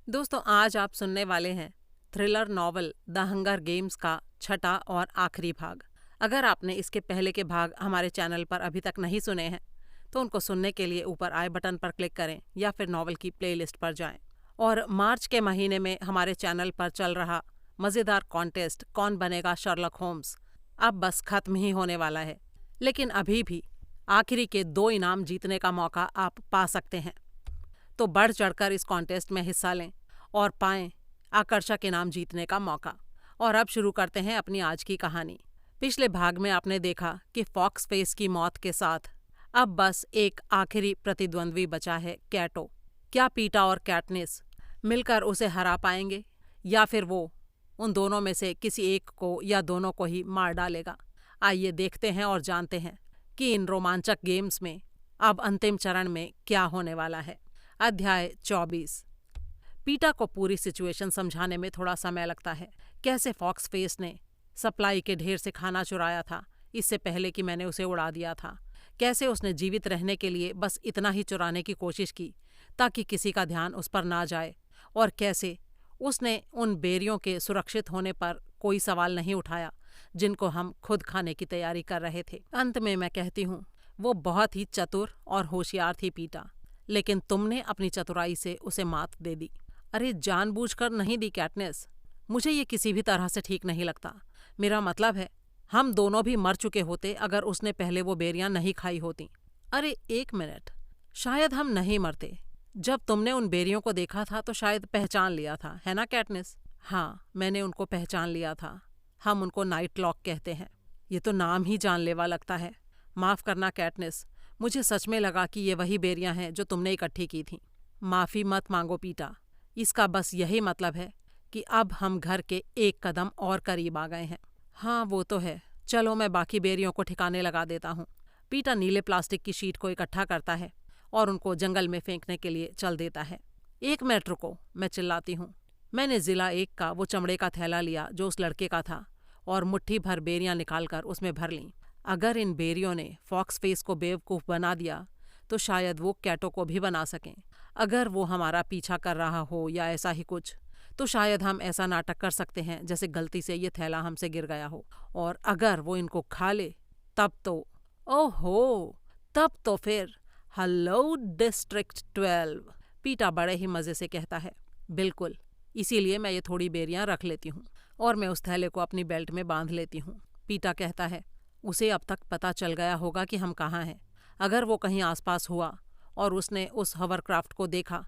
दोस्तों, आज आप सुनने वाले हैं thriller novel the hunger games का छठा और आखिरी भाग। अगर आपने इसके पहले के भाग हमारे चैनल पर अभी तक नहीं सुने हैं तो उनको सुनने के लिए ऊपर आई बटन पर क्लिक करें या फिर नॉवल की प्लेलिस्ट पर जाएं। और मार्च के महीने में हमारे चैनल पर चल रहा मज़ेदार कॉन्टेस्ट कौन बनेगा शर्लक होम्स अब बस खत्म ही होने वाला है। लेकिन अभी भी आखिरी के 2 इनाम जीतने का मौका आप पा सकते हैं। तो बढ़ चढ़कर इस कॉन्टेस्ट में हिस्सा लें और पाएं आकर्षक इनाम जीतने का मौका। और अब शुरू करते हैं अपनी आज की कहानी। पिछले भाग में आपने देखा कि फॉक्स फेस की मौत के साथ अब बस एक आखिरी प्रतिद्वंद्वी बचा है, कैटो। क्या पीटा और कैटनिस मिलकर उसे हरा पाएंगे या फिर वो उन दोनों में से किसी एक को या दोनों को ही मार डालेगा? आइए देखते हैं और जानते हैं कि इन रोमांचक गेम्स में अब अंतिम चरण में क्या होने वाला है। अध्याय 24। पीटा को पूरी सिचुएशन समझाने में थोड़ा समय लगता है। कैसे फॉक्स फेस ने सप्लाई के ढेर से खाना चुराया था इससे पहले कि मैंने उसे उड़ा दिया था। कैसे उसने जीवित रहने के लिए बस इतना ही चुराने की कोशिश की ताकि किसी का ध्यान उस पर ना जाए। और कैसे उसने उन बेरियों के सुरक्षित होने पर कोई सवाल नहीं उठाया जिनको हम खुद खाने की तैयारी कर रहे थे। अंत में मैं कहती हूँ, वो बहुत ही चतुर और होशियार थी पीटा, लेकिन तुमने अपनी चतुराई से उसे मात दे दी। अरे जानबूझकर नहीं दी कैटनेस, मुझे ये किसी भी तरह से ठीक नहीं लगता। मेरा मतलब है हम दोनों भी मर चुके होते अगर उसने पहले वो बेरियां नहीं खाई होती। अरे एक मिनट, शायद हम नहीं मरते। जब तुमने उन बेरियों को देखा था तो शायद पहचान लिया था, है ना कैटनेस? हाँ, मैंने उनको पहचान लिया था। हम उनको नाइट लॉक कहते हैं। ये तो नाम ही जानलेवा लगता है। माफ करना कैटनेस, मुझे सच में लगा कि ये वही बेरियां हैं जो तुमने इकट्ठी की थी। माफी मत मांगो पीटा, इसका बस यही मतलब है कि अब हम घर के एक कदम और करीब आ गए हैं। हाँ वो तो है, चलो मैं बाकी बेरियों को ठिकाने लगा देता हूँ। पीटा नीले प्लास्टिक की शीट को इकट्ठा करता है और उनको जंगल में फेंकने के लिए चल देता है। 1 मिनट रुको, मैं चिल्लाती हूँ। मैंने जिला 1 का वो चमड़े का थैला लिया जो उस लड़के का था और मुट्ठी भर बेरियां निकालकर उसमें भर लीं। अगर इन बेरियों ने फॉक्स फेस को बेवकूफ़ बना दिया तो शायद वो कैटो को भी बना सकें। अगर वो हमारा पीछा कर रहा हो या ऐसा ही कुछ, तो शायद हम ऐसा नाटक कर सकते हैं जैसे गलती से ये थैला हमसे गिर गया हो। और अगर वो इनको खा ले तब तो ओहो, तब तो फिर हेलो डिस्ट्रिक्ट 12, पीटा बड़े ही मज़े से कहता है। बिल्कुल, इसीलिए मैं ये थोड़ी बेरियां रख लेती हूँ और मैं उस थैले को अपनी बेल्ट में बांध लेती हूँ। पीटा कहता है, उसे अब तक पता चल गया होगा कि हम कहाँ हैं। अगर वो कहीं आसपास हुआ और उसने उस हवरक्राफ्ट को देखा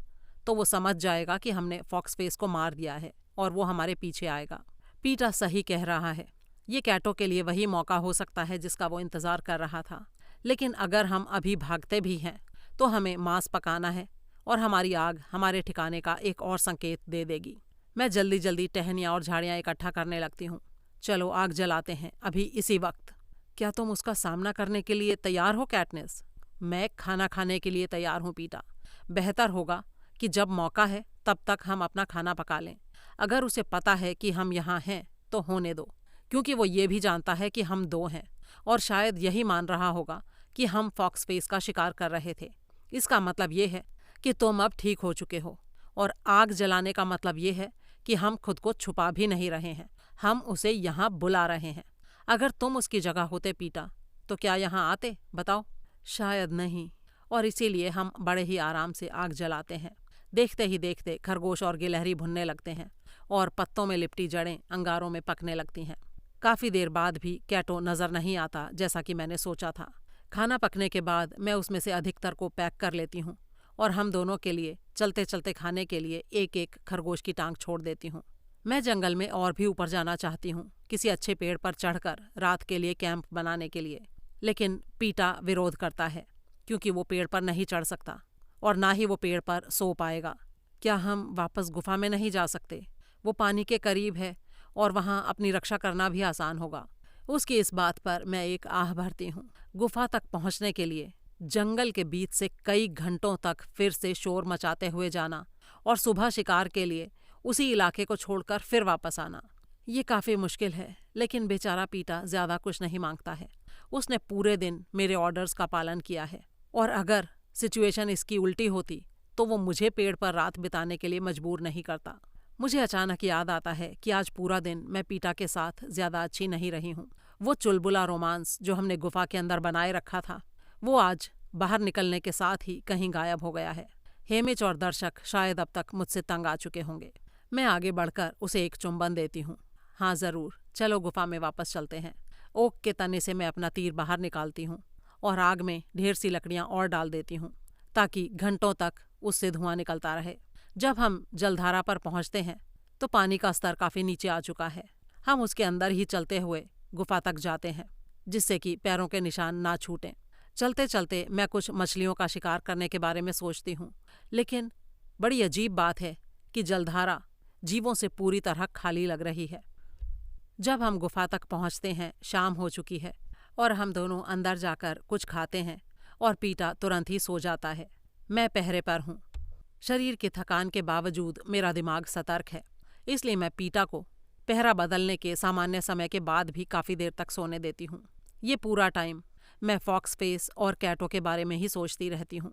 तो वो समझ जाएगा कि हमने फॉक्स फेस को मार दिया है और वो हमारे पीछे आएगा। पीटा सही कह रहा है। ये कैटो के लिए वही मौका हो सकता है जिसका वो इंतज़ार कर रहा था। लेकिन अगर हम अभी भागते भी हैं तो हमें मांस पकाना है और हमारी आग हमारे ठिकाने का एक और संकेत दे देगी। मैं जल्दी जल्दी टहनियाँ और झाड़ियाँ इकट्ठा करने लगती हूँ। चलो आग जलाते हैं अभी इसी वक्त। क्या तुम उसका सामना करने के लिए तैयार हो कैटनेस? मैं खाना खाने के लिए तैयार हूँ पीटा। बेहतर होगा कि जब मौका है तब तक हम अपना खाना पका लें। अगर उसे पता है कि हम यहाँ हैं तो होने दो, क्योंकि वो ये भी जानता है कि हम 2 हैं और शायद यही मान रहा होगा कि हम फॉक्स फेस का शिकार कर रहे थे। इसका मतलब ये है कि तुम अब ठीक हो चुके हो और आग जलाने का मतलब ये है कि हम खुद को छुपा भी नहीं रहे हैं, हम उसे यहाँ बुला रहे हैं। अगर तुम उसकी जगह होते पीटा तो क्या यहाँ आते, बताओ? शायद नहीं, और इसीलिए हम बड़े ही आराम से आग जलाते हैं। देखते ही देखते खरगोश और गिलहरी भुनने लगते हैं और पत्तों में लिपटी जड़ें अंगारों में पकने लगती हैं। काफ़ी देर बाद भी कैटो नज़र नहीं आता जैसा कि मैंने सोचा था। खाना पकने के बाद मैं उसमें से अधिकतर को पैक कर लेती हूँ और हम दोनों के लिए चलते चलते खाने के लिए एक एक खरगोश की टांग छोड़ देती हूँ। मैं जंगल में और भी ऊपर जाना चाहती हूँ, किसी अच्छे पेड़ पर चढ़कर रात के लिए कैंप बनाने के लिए। लेकिन पीटा विरोध करता है क्योंकि वो पेड़ पर नहीं चढ़ सकता और ना ही वो पेड़ पर सो पाएगा। क्या हम वापस गुफा में नहीं जा सकते? वो पानी के करीब है और वहाँ अपनी रक्षा करना भी आसान होगा। उसकी इस बात पर मैं एक आह भरती हूँ। गुफा तक पहुँचने के लिए जंगल के बीच से कई घंटों तक फिर से शोर मचाते हुए जाना और सुबह शिकार के लिए उसी इलाके को छोड़कर फिर वापस आना, ये काफ़ी मुश्किल है। लेकिन बेचारा पीटा ज़्यादा कुछ नहीं मांगता है। उसने पूरे दिन मेरे ऑर्डर्स का पालन किया है और अगर सिचुएशन इसकी उल्टी होती तो वो मुझे पेड़ पर रात बिताने के लिए मजबूर नहीं करता। मुझे अचानक याद आता है कि आज पूरा दिन मैं पीटा के साथ ज्यादा अच्छी नहीं रही हूँ। वो चुलबुला रोमांस जो हमने गुफा के अंदर बनाए रखा था, वो आज बाहर निकलने के साथ ही कहीं गायब हो गया है। हेमिच और दर्शक शायद अब तक मुझसे तंग आ चुके होंगे। मैं आगे बढ़कर उसे एक चुंबन देती हूँ। हाँ जरूर, चलो गुफा में वापस चलते हैं। ओक के तने से मैं अपना तीर बाहर निकालती हूँ और आग में ढेर सी लकड़ियाँ और डाल देती हूँ ताकि घंटों तक उससे धुआं निकलता रहे। जब हम जलधारा पर पहुँचते हैं तो पानी का स्तर काफी नीचे आ चुका है। हम उसके अंदर ही चलते हुए गुफा तक जाते हैं जिससे कि पैरों के निशान ना छूटें। चलते चलते मैं कुछ मछलियों का शिकार करने के बारे में सोचती हूँ, लेकिन बड़ी अजीब बात है कि जलधारा जीवों से पूरी तरह खाली लग रही है। जब हम गुफा तक पहुँचते हैं शाम हो चुकी है और हम दोनों अंदर जाकर कुछ खाते हैं और पीटा तुरंत ही सो जाता है। मैं पहरे पर हूँ। शरीर की थकान के बावजूद मेरा दिमाग सतर्क है, इसलिए मैं पीटा को पहरा बदलने के सामान्य समय के बाद भी काफ़ी देर तक सोने देती हूँ। ये पूरा टाइम मैं फॉक्स फेस और कैटो के बारे में ही सोचती रहती हूँ।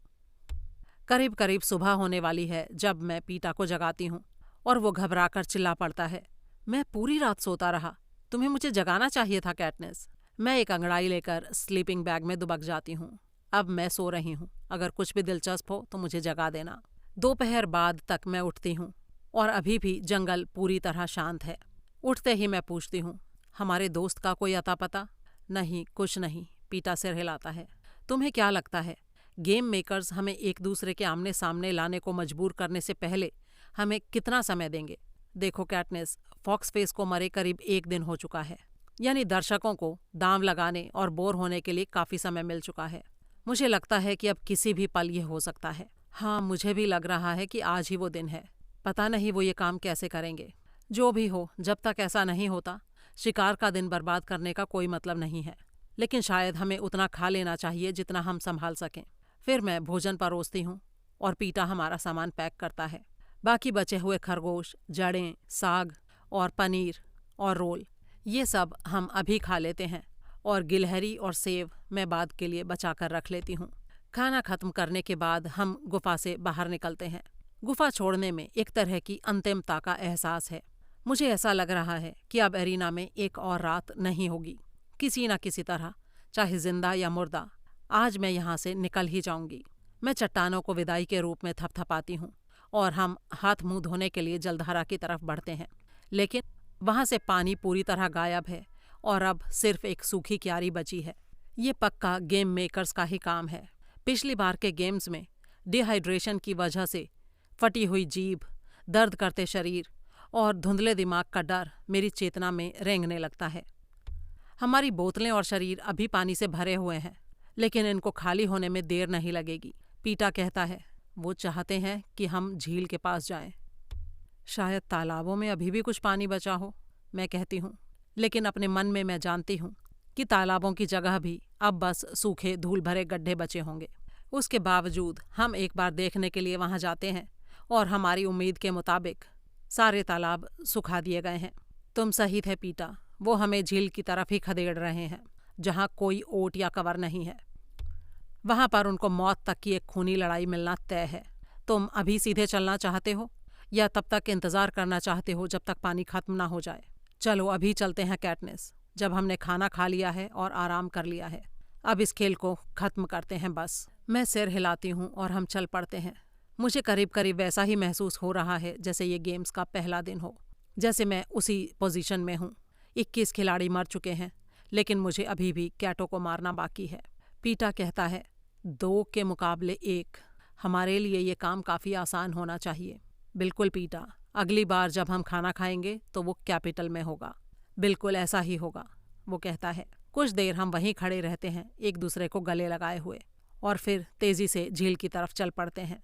करीब करीब सुबह होने वाली है जब मैं पीटा को जगाती हूँ और वो घबराकर चिल्ला पड़ता है, मैं पूरी रात सोता रहा, तुम्हें मुझे जगाना चाहिए था कैटनेस। मैं एक अंगड़ाई लेकर स्लीपिंग बैग में दुबक जाती हूँ। अब मैं सो रही हूँ, अगर कुछ भी दिलचस्प हो तो मुझे जगा देना। दोपहर बाद तक मैं उठती हूँ और अभी भी जंगल पूरी तरह शांत है। उठते ही मैं पूछती हूँ, हमारे दोस्त का कोई अता पता? नहीं, कुछ नहीं, पीटा सिर हिलाता है। तुम्हें क्या लगता है गेम मेकर्स हमें एक दूसरे के आमने सामने लाने को मजबूर करने से पहले हमें कितना समय देंगे? देखो कैटनेस, फॉक्स फेस को मरे करीब 1 दिन हो चुका है, यानी दर्शकों को दांव लगाने और बोर होने के लिए काफी समय मिल चुका है। मुझे लगता है कि अब किसी भी पल ये हो सकता है। हाँ, मुझे भी लग रहा है कि आज ही वो दिन है। पता नहीं वो ये काम कैसे करेंगे। जो भी हो, जब तक ऐसा नहीं होता शिकार का दिन बर्बाद करने का कोई मतलब नहीं है, लेकिन शायद हमें उतना खा लेना चाहिए जितना हम संभाल सकें। फिर मैं भोजन परोसती हूँ और पीटा हमारा सामान पैक करता है। बाकी बचे हुए खरगोश, जड़ें, साग और पनीर और रोल, ये सब हम अभी खा लेते हैं और गिलहरी और सेव मैं बाद के लिए बचा कर रख लेती हूँ। खाना खत्म करने के बाद हम गुफा से बाहर निकलते हैं। गुफा छोड़ने में एक तरह की अंतिमता का एहसास है। मुझे ऐसा लग रहा है कि अब एरिना में एक और रात नहीं होगी। किसी न किसी तरह, चाहे जिंदा या मुर्दा, आज मैं यहाँ से निकल ही जाऊंगी। मैं चट्टानों को विदाई के रूप में थपथपाती हूँ और हम हाथ मुंह धोने के लिए जलधारा की तरफ बढ़ते हैं, लेकिन वहाँ से पानी पूरी तरह गायब है और अब सिर्फ एक सूखी क्यारी बची है। ये पक्का गेम मेकर्स का ही काम है। पिछली बार के गेम्स में डिहाइड्रेशन की वजह से फटी हुई जीभ, दर्द करते शरीर और धुंधले दिमाग का डर मेरी चेतना में रेंगने लगता है। हमारी बोतलें और शरीर अभी पानी से भरे हुए हैं, लेकिन इनको खाली होने में देर नहीं लगेगी। पीटा कहता है, वो चाहते हैं कि हम झील के पास जाएं। शायद तालाबों में अभी भी कुछ पानी बचा हो, मैं कहती हूँ, लेकिन अपने मन में मैं जानती हूँ कि तालाबों की जगह भी अब बस सूखे धूल भरे गड्ढे बचे होंगे। उसके बावजूद हम एक बार देखने के लिए वहाँ जाते हैं और हमारी उम्मीद के मुताबिक सारे तालाब सुखा दिए गए हैं। तुम सही थे पीटा, वो हमें झील की तरफ ही खदेड़ रहे हैं जहाँ कोई ओट या कवर नहीं है। वहाँ पर उनको मौत तक की एक खूनी लड़ाई मिलना तय है। तुम अभी सीधे चलना चाहते हो या तब तक इंतजार करना चाहते हो जब तक पानी खत्म ना हो जाए? चलो अभी चलते हैं कैटनेस, जब हमने खाना खा लिया है और आराम कर लिया है। अब इस खेल को खत्म करते हैं बस। मैं सिर हिलाती हूँ और हम चल पड़ते हैं। मुझे करीब करीब वैसा ही महसूस हो रहा है जैसे ये गेम्स का पहला दिन हो, जैसे मैं उसी पोजीशन में हूँ। 21 खिलाड़ी मर चुके हैं, लेकिन मुझे अभी भी कैटो को मारना बाकी है। पीटा कहता है, 2 के मुकाबले 1, हमारे लिए ये काम काफ़ी आसान होना चाहिए। बिल्कुल पीटा, अगली बार जब हम खाना खाएंगे तो वो कैपिटल में होगा। बिल्कुल ऐसा ही होगा, वो कहता है। कुछ देर हम वहीं खड़े रहते हैं, एक दूसरे को गले लगाए हुए, और फिर तेजी से झील की तरफ चल पड़ते हैं।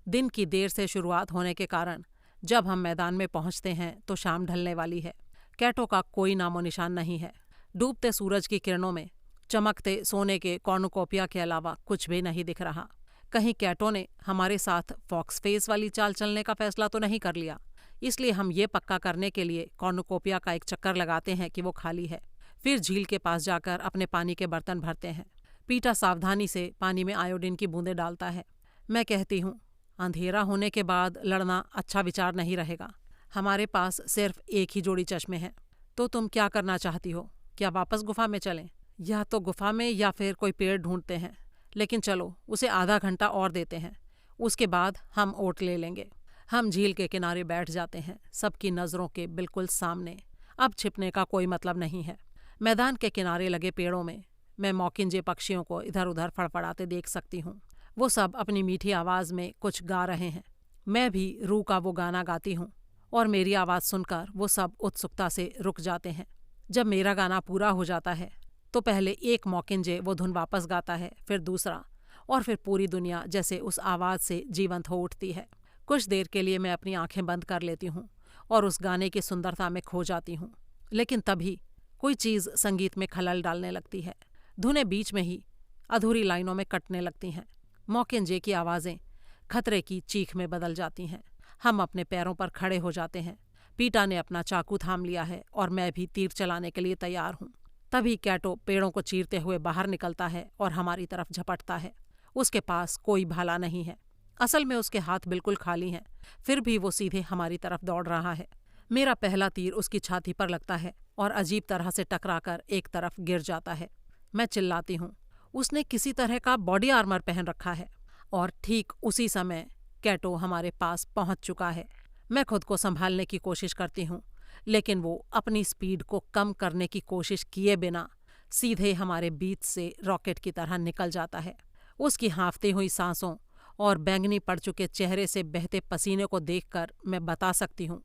दिन की देर से शुरुआत होने के कारण जब हम मैदान में पहुंचते हैं तो शाम ढलने वाली है। कैटो का कोई नामो निशान नहीं है। डूबते सूरज की किरणों में चमकते सोने के कॉर्नुकोपिया के अलावा कुछ भी नहीं दिख रहा। कहीं कैटो ने हमारे साथ फॉक्स फेस वाली चाल चलने का फैसला तो नहीं कर लिया। इसलिए हम ये पक्का करने के लिए कॉर्नुकोपिया का एक चक्कर लगाते हैं कि वो खाली है। फिर झील के पास जाकर अपने पानी के बर्तन भरते हैं। पीटा सावधानी से पानी में आयोडीन की बूंदें डालता है। मैं कहती हूँ, अंधेरा होने के बाद लड़ना अच्छा विचार नहीं रहेगा। हमारे पास सिर्फ एक ही जोड़ी चश्मे हैं। तो तुम क्या करना चाहती हो? क्या वापस गुफा में चलें? या तो गुफा में या फिर कोई पेड़ ढूंढते हैं। लेकिन चलो उसे आधा घंटा और देते हैं, उसके बाद हम ओट ले लेंगे। हम झील के किनारे बैठ जाते हैं, सबकी नज़रों के बिल्कुल सामने। अब छिपने का कोई मतलब नहीं है। मैदान के किनारे लगे पेड़ों में मैं मौकिंजे पक्षियों को इधर उधर फड़फड़ाते देख सकती हूँ। वो सब अपनी मीठी आवाज़ में कुछ गा रहे हैं। मैं भी रूह का वो गाना गाती हूँ और मेरी आवाज़ सुनकर वो सब उत्सुकता से रुक जाते हैं। जब मेरा गाना पूरा हो जाता है तो पहले एक मौकिंजे वो धुन वापस गाता है, फिर दूसरा, और फिर पूरी दुनिया जैसे उस आवाज़ से जीवंत हो उठती है। कुछ देर के लिए मैं अपनी आंखें बंद कर लेती हूँ और उस गाने की सुंदरता में खो जाती हूँ। लेकिन तभी कोई चीज़ संगीत में खलल डालने लगती है। धुनें बीच में ही अधूरी लाइनों में कटने लगती हैं। मौकिंजे की आवाज़ें खतरे की चीख में बदल जाती हैं। हम अपने पैरों पर खड़े हो जाते हैं। पीटा ने अपना चाकू थाम लिया है और मैं भी तीर चलाने के लिए तैयार हूँ। तभी कैटो पेड़ों को चीरते हुए बाहर निकलता है और हमारी तरफ झपटता है। उसके पास कोई भाला नहीं है। असल में उसके हाथ बिल्कुल खाली हैं, फिर भी वो सीधे हमारी तरफ दौड़ रहा है। मेरा पहला तीर उसकी छाती पर लगता है और अजीब तरह से टकराकर एक तरफ गिर जाता है। मैं चिल्लाती हूँ। उसने किसी तरह का बॉडी आर्मर पहन रखा है। और ठीक उसी समय कैटो हमारे पास पहुंच चुका है। मैं खुद को संभालने की कोशिश करती हूँ, लेकिन वो अपनी स्पीड को कम करने की कोशिश किए बिना सीधे हमारे बीच से रॉकेट की तरह निकल जाता है। उसकी हाँफती हुई सांसों और बैंगनी पड़ चुके चेहरे से बहते पसीने को देखकर मैं बता सकती हूँ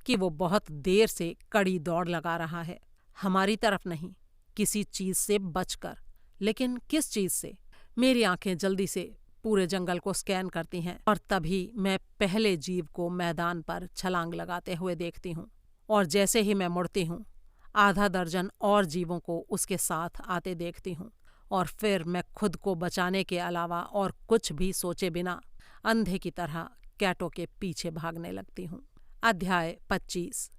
कि वो बहुत देर से कड़ी दौड़ लगा रहा है। हमारी तरफ नहीं, किसी चीज़ से बचकर। लेकिन किस चीज़ से? मेरी आंखें जल्दी से पूरे जंगल को स्कैन करती हैं और तभी मैं पहले जीव को मैदान पर छलांग लगाते हुए देखती हूँ। और जैसे ही मैं मुड़ती हूँ, आधा दर्जन और जीवों को उसके साथ आते देखती हूँ। और फिर मैं खुद को बचाने के अलावा और कुछ भी सोचे बिना अंधे की तरह कैटो के पीछे भागने लगती हूँ। अध्याय 25।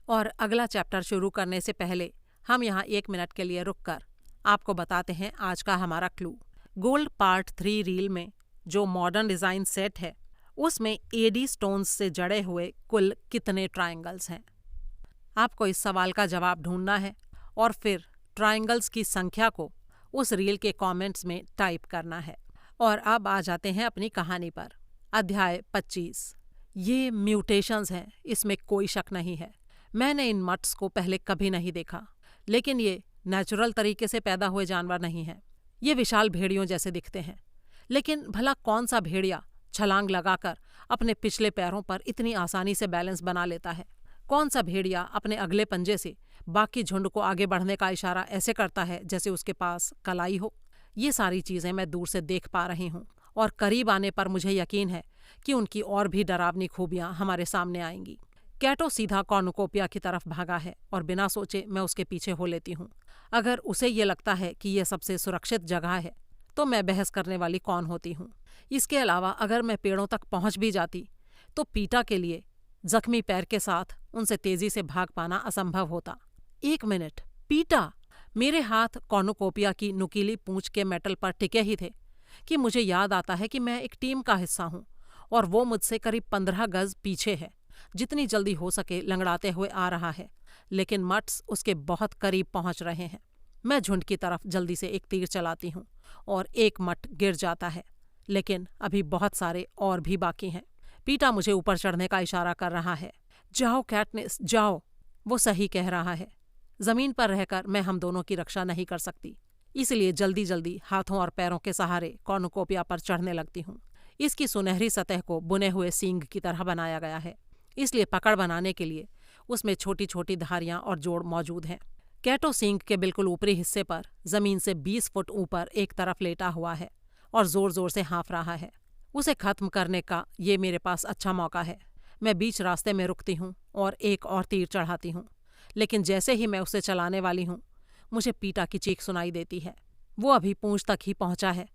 और अगला चैप्टर शुरू करने से पहले हम यहाँ 1 मिनट के लिए रुककर आपको बताते हैं आज का हमारा क्लू। गोल्ड पार्ट 3 रील में जो मॉडर्न डिज़ाइन सेट है, उसमें एडी स्टोन्स से जड़े हुए कुल कितने ट्रायंगल्स हैं? आपको इस सवाल का जवाब ढूंढना है और फिर ट्रायंगल्स की संख्या को उस रील के कमेंट्स में टाइप करना है। और अब आ जाते हैं अपनी कहानी पर। अध्याय 25। ये म्यूटेशंस हैं, इसमें कोई शक नहीं है। मैंने इन मट्स को पहले कभी नहीं देखा, लेकिन ये नेचुरल तरीके से पैदा हुए जानवर नहीं हैं। ये विशाल भेड़ियों जैसे दिखते हैं, लेकिन भला कौन सा भेड़िया छलांग लगाकर अपने पिछले पैरों पर इतनी आसानी से बैलेंस बना लेता है? कौन सा भेड़िया अपने अगले पंजे से बाकी झुंड को आगे बढ़ने का इशारा ऐसे करता है जैसे उसके पास कलाई हो? ये सारी चीज़ें मैं दूर से देख पा रही हूँ और करीब आने पर मुझे यकीन है कि उनकी और भी डरावनी खूबियाँ हमारे सामने आएंगी। कैटो सीधा कॉर्नुकोपिया की तरफ भागा है और बिना सोचे मैं उसके पीछे हो लेती हूँ। अगर उसे ये लगता है कि यह सबसे सुरक्षित जगह है तो मैं बहस करने वाली कौन होती हूँ? इसके अलावा अगर मैं पेड़ों तक पहुँच भी जाती तो पीटा के लिए जख्मी पैर के साथ उनसे तेजी से भाग पाना असंभव होता। 1 मिनट, पीटा! मेरे हाथ कॉर्नुकोपिया की नुकीली पूंछ के मेटल पर टिके ही थे कि मुझे याद आता है कि मैं एक टीम का हिस्सा हूँ और वो मुझसे करीब 15 गज पीछे है। जितनी जल्दी हो सके लंगड़ाते हुए आ रहा है, लेकिन मट्स उसके बहुत करीब पहुंच रहे हैं। मैं झुंड की तरफ जल्दी से एक तीर चलाती हूँ और एक मट गिर जाता है, लेकिन अभी बहुत सारे और भी बाकी हैं। पीटा मुझे ऊपर चढ़ने का इशारा कर रहा है। जाओ कैटनिस, जाओ, वो सही कह रहा है। जमीन पर रहकर मैं हम दोनों की रक्षा नहीं कर सकती, इसलिए जल्दी जल्दी हाथों और पैरों के सहारे कॉर्नुकोपिया पर चढ़ने लगती हूँ। इसकी सुनहरी सतह को बुने हुए सींग की तरह बनाया गया है, इसलिए पकड़ बनाने के लिए उसमें छोटी छोटी धारियां और जोड़ मौजूद हैं। कैटो सींग के बिल्कुल ऊपरी हिस्से पर जमीन से 20 फुट ऊपर एक तरफ लेटा हुआ है और जोर जोर से हाँफ रहा है। उसे खत्म करने का ये मेरे पास अच्छा मौका है। मैं बीच रास्ते में रुकती हूँ और एक और तीर चढ़ाती हूँ, लेकिन जैसे ही मैं उसे चलाने वाली हूँ, मुझे पीटा की चीख सुनाई देती है। वो अभी पूंछ तक ही पहुंचा है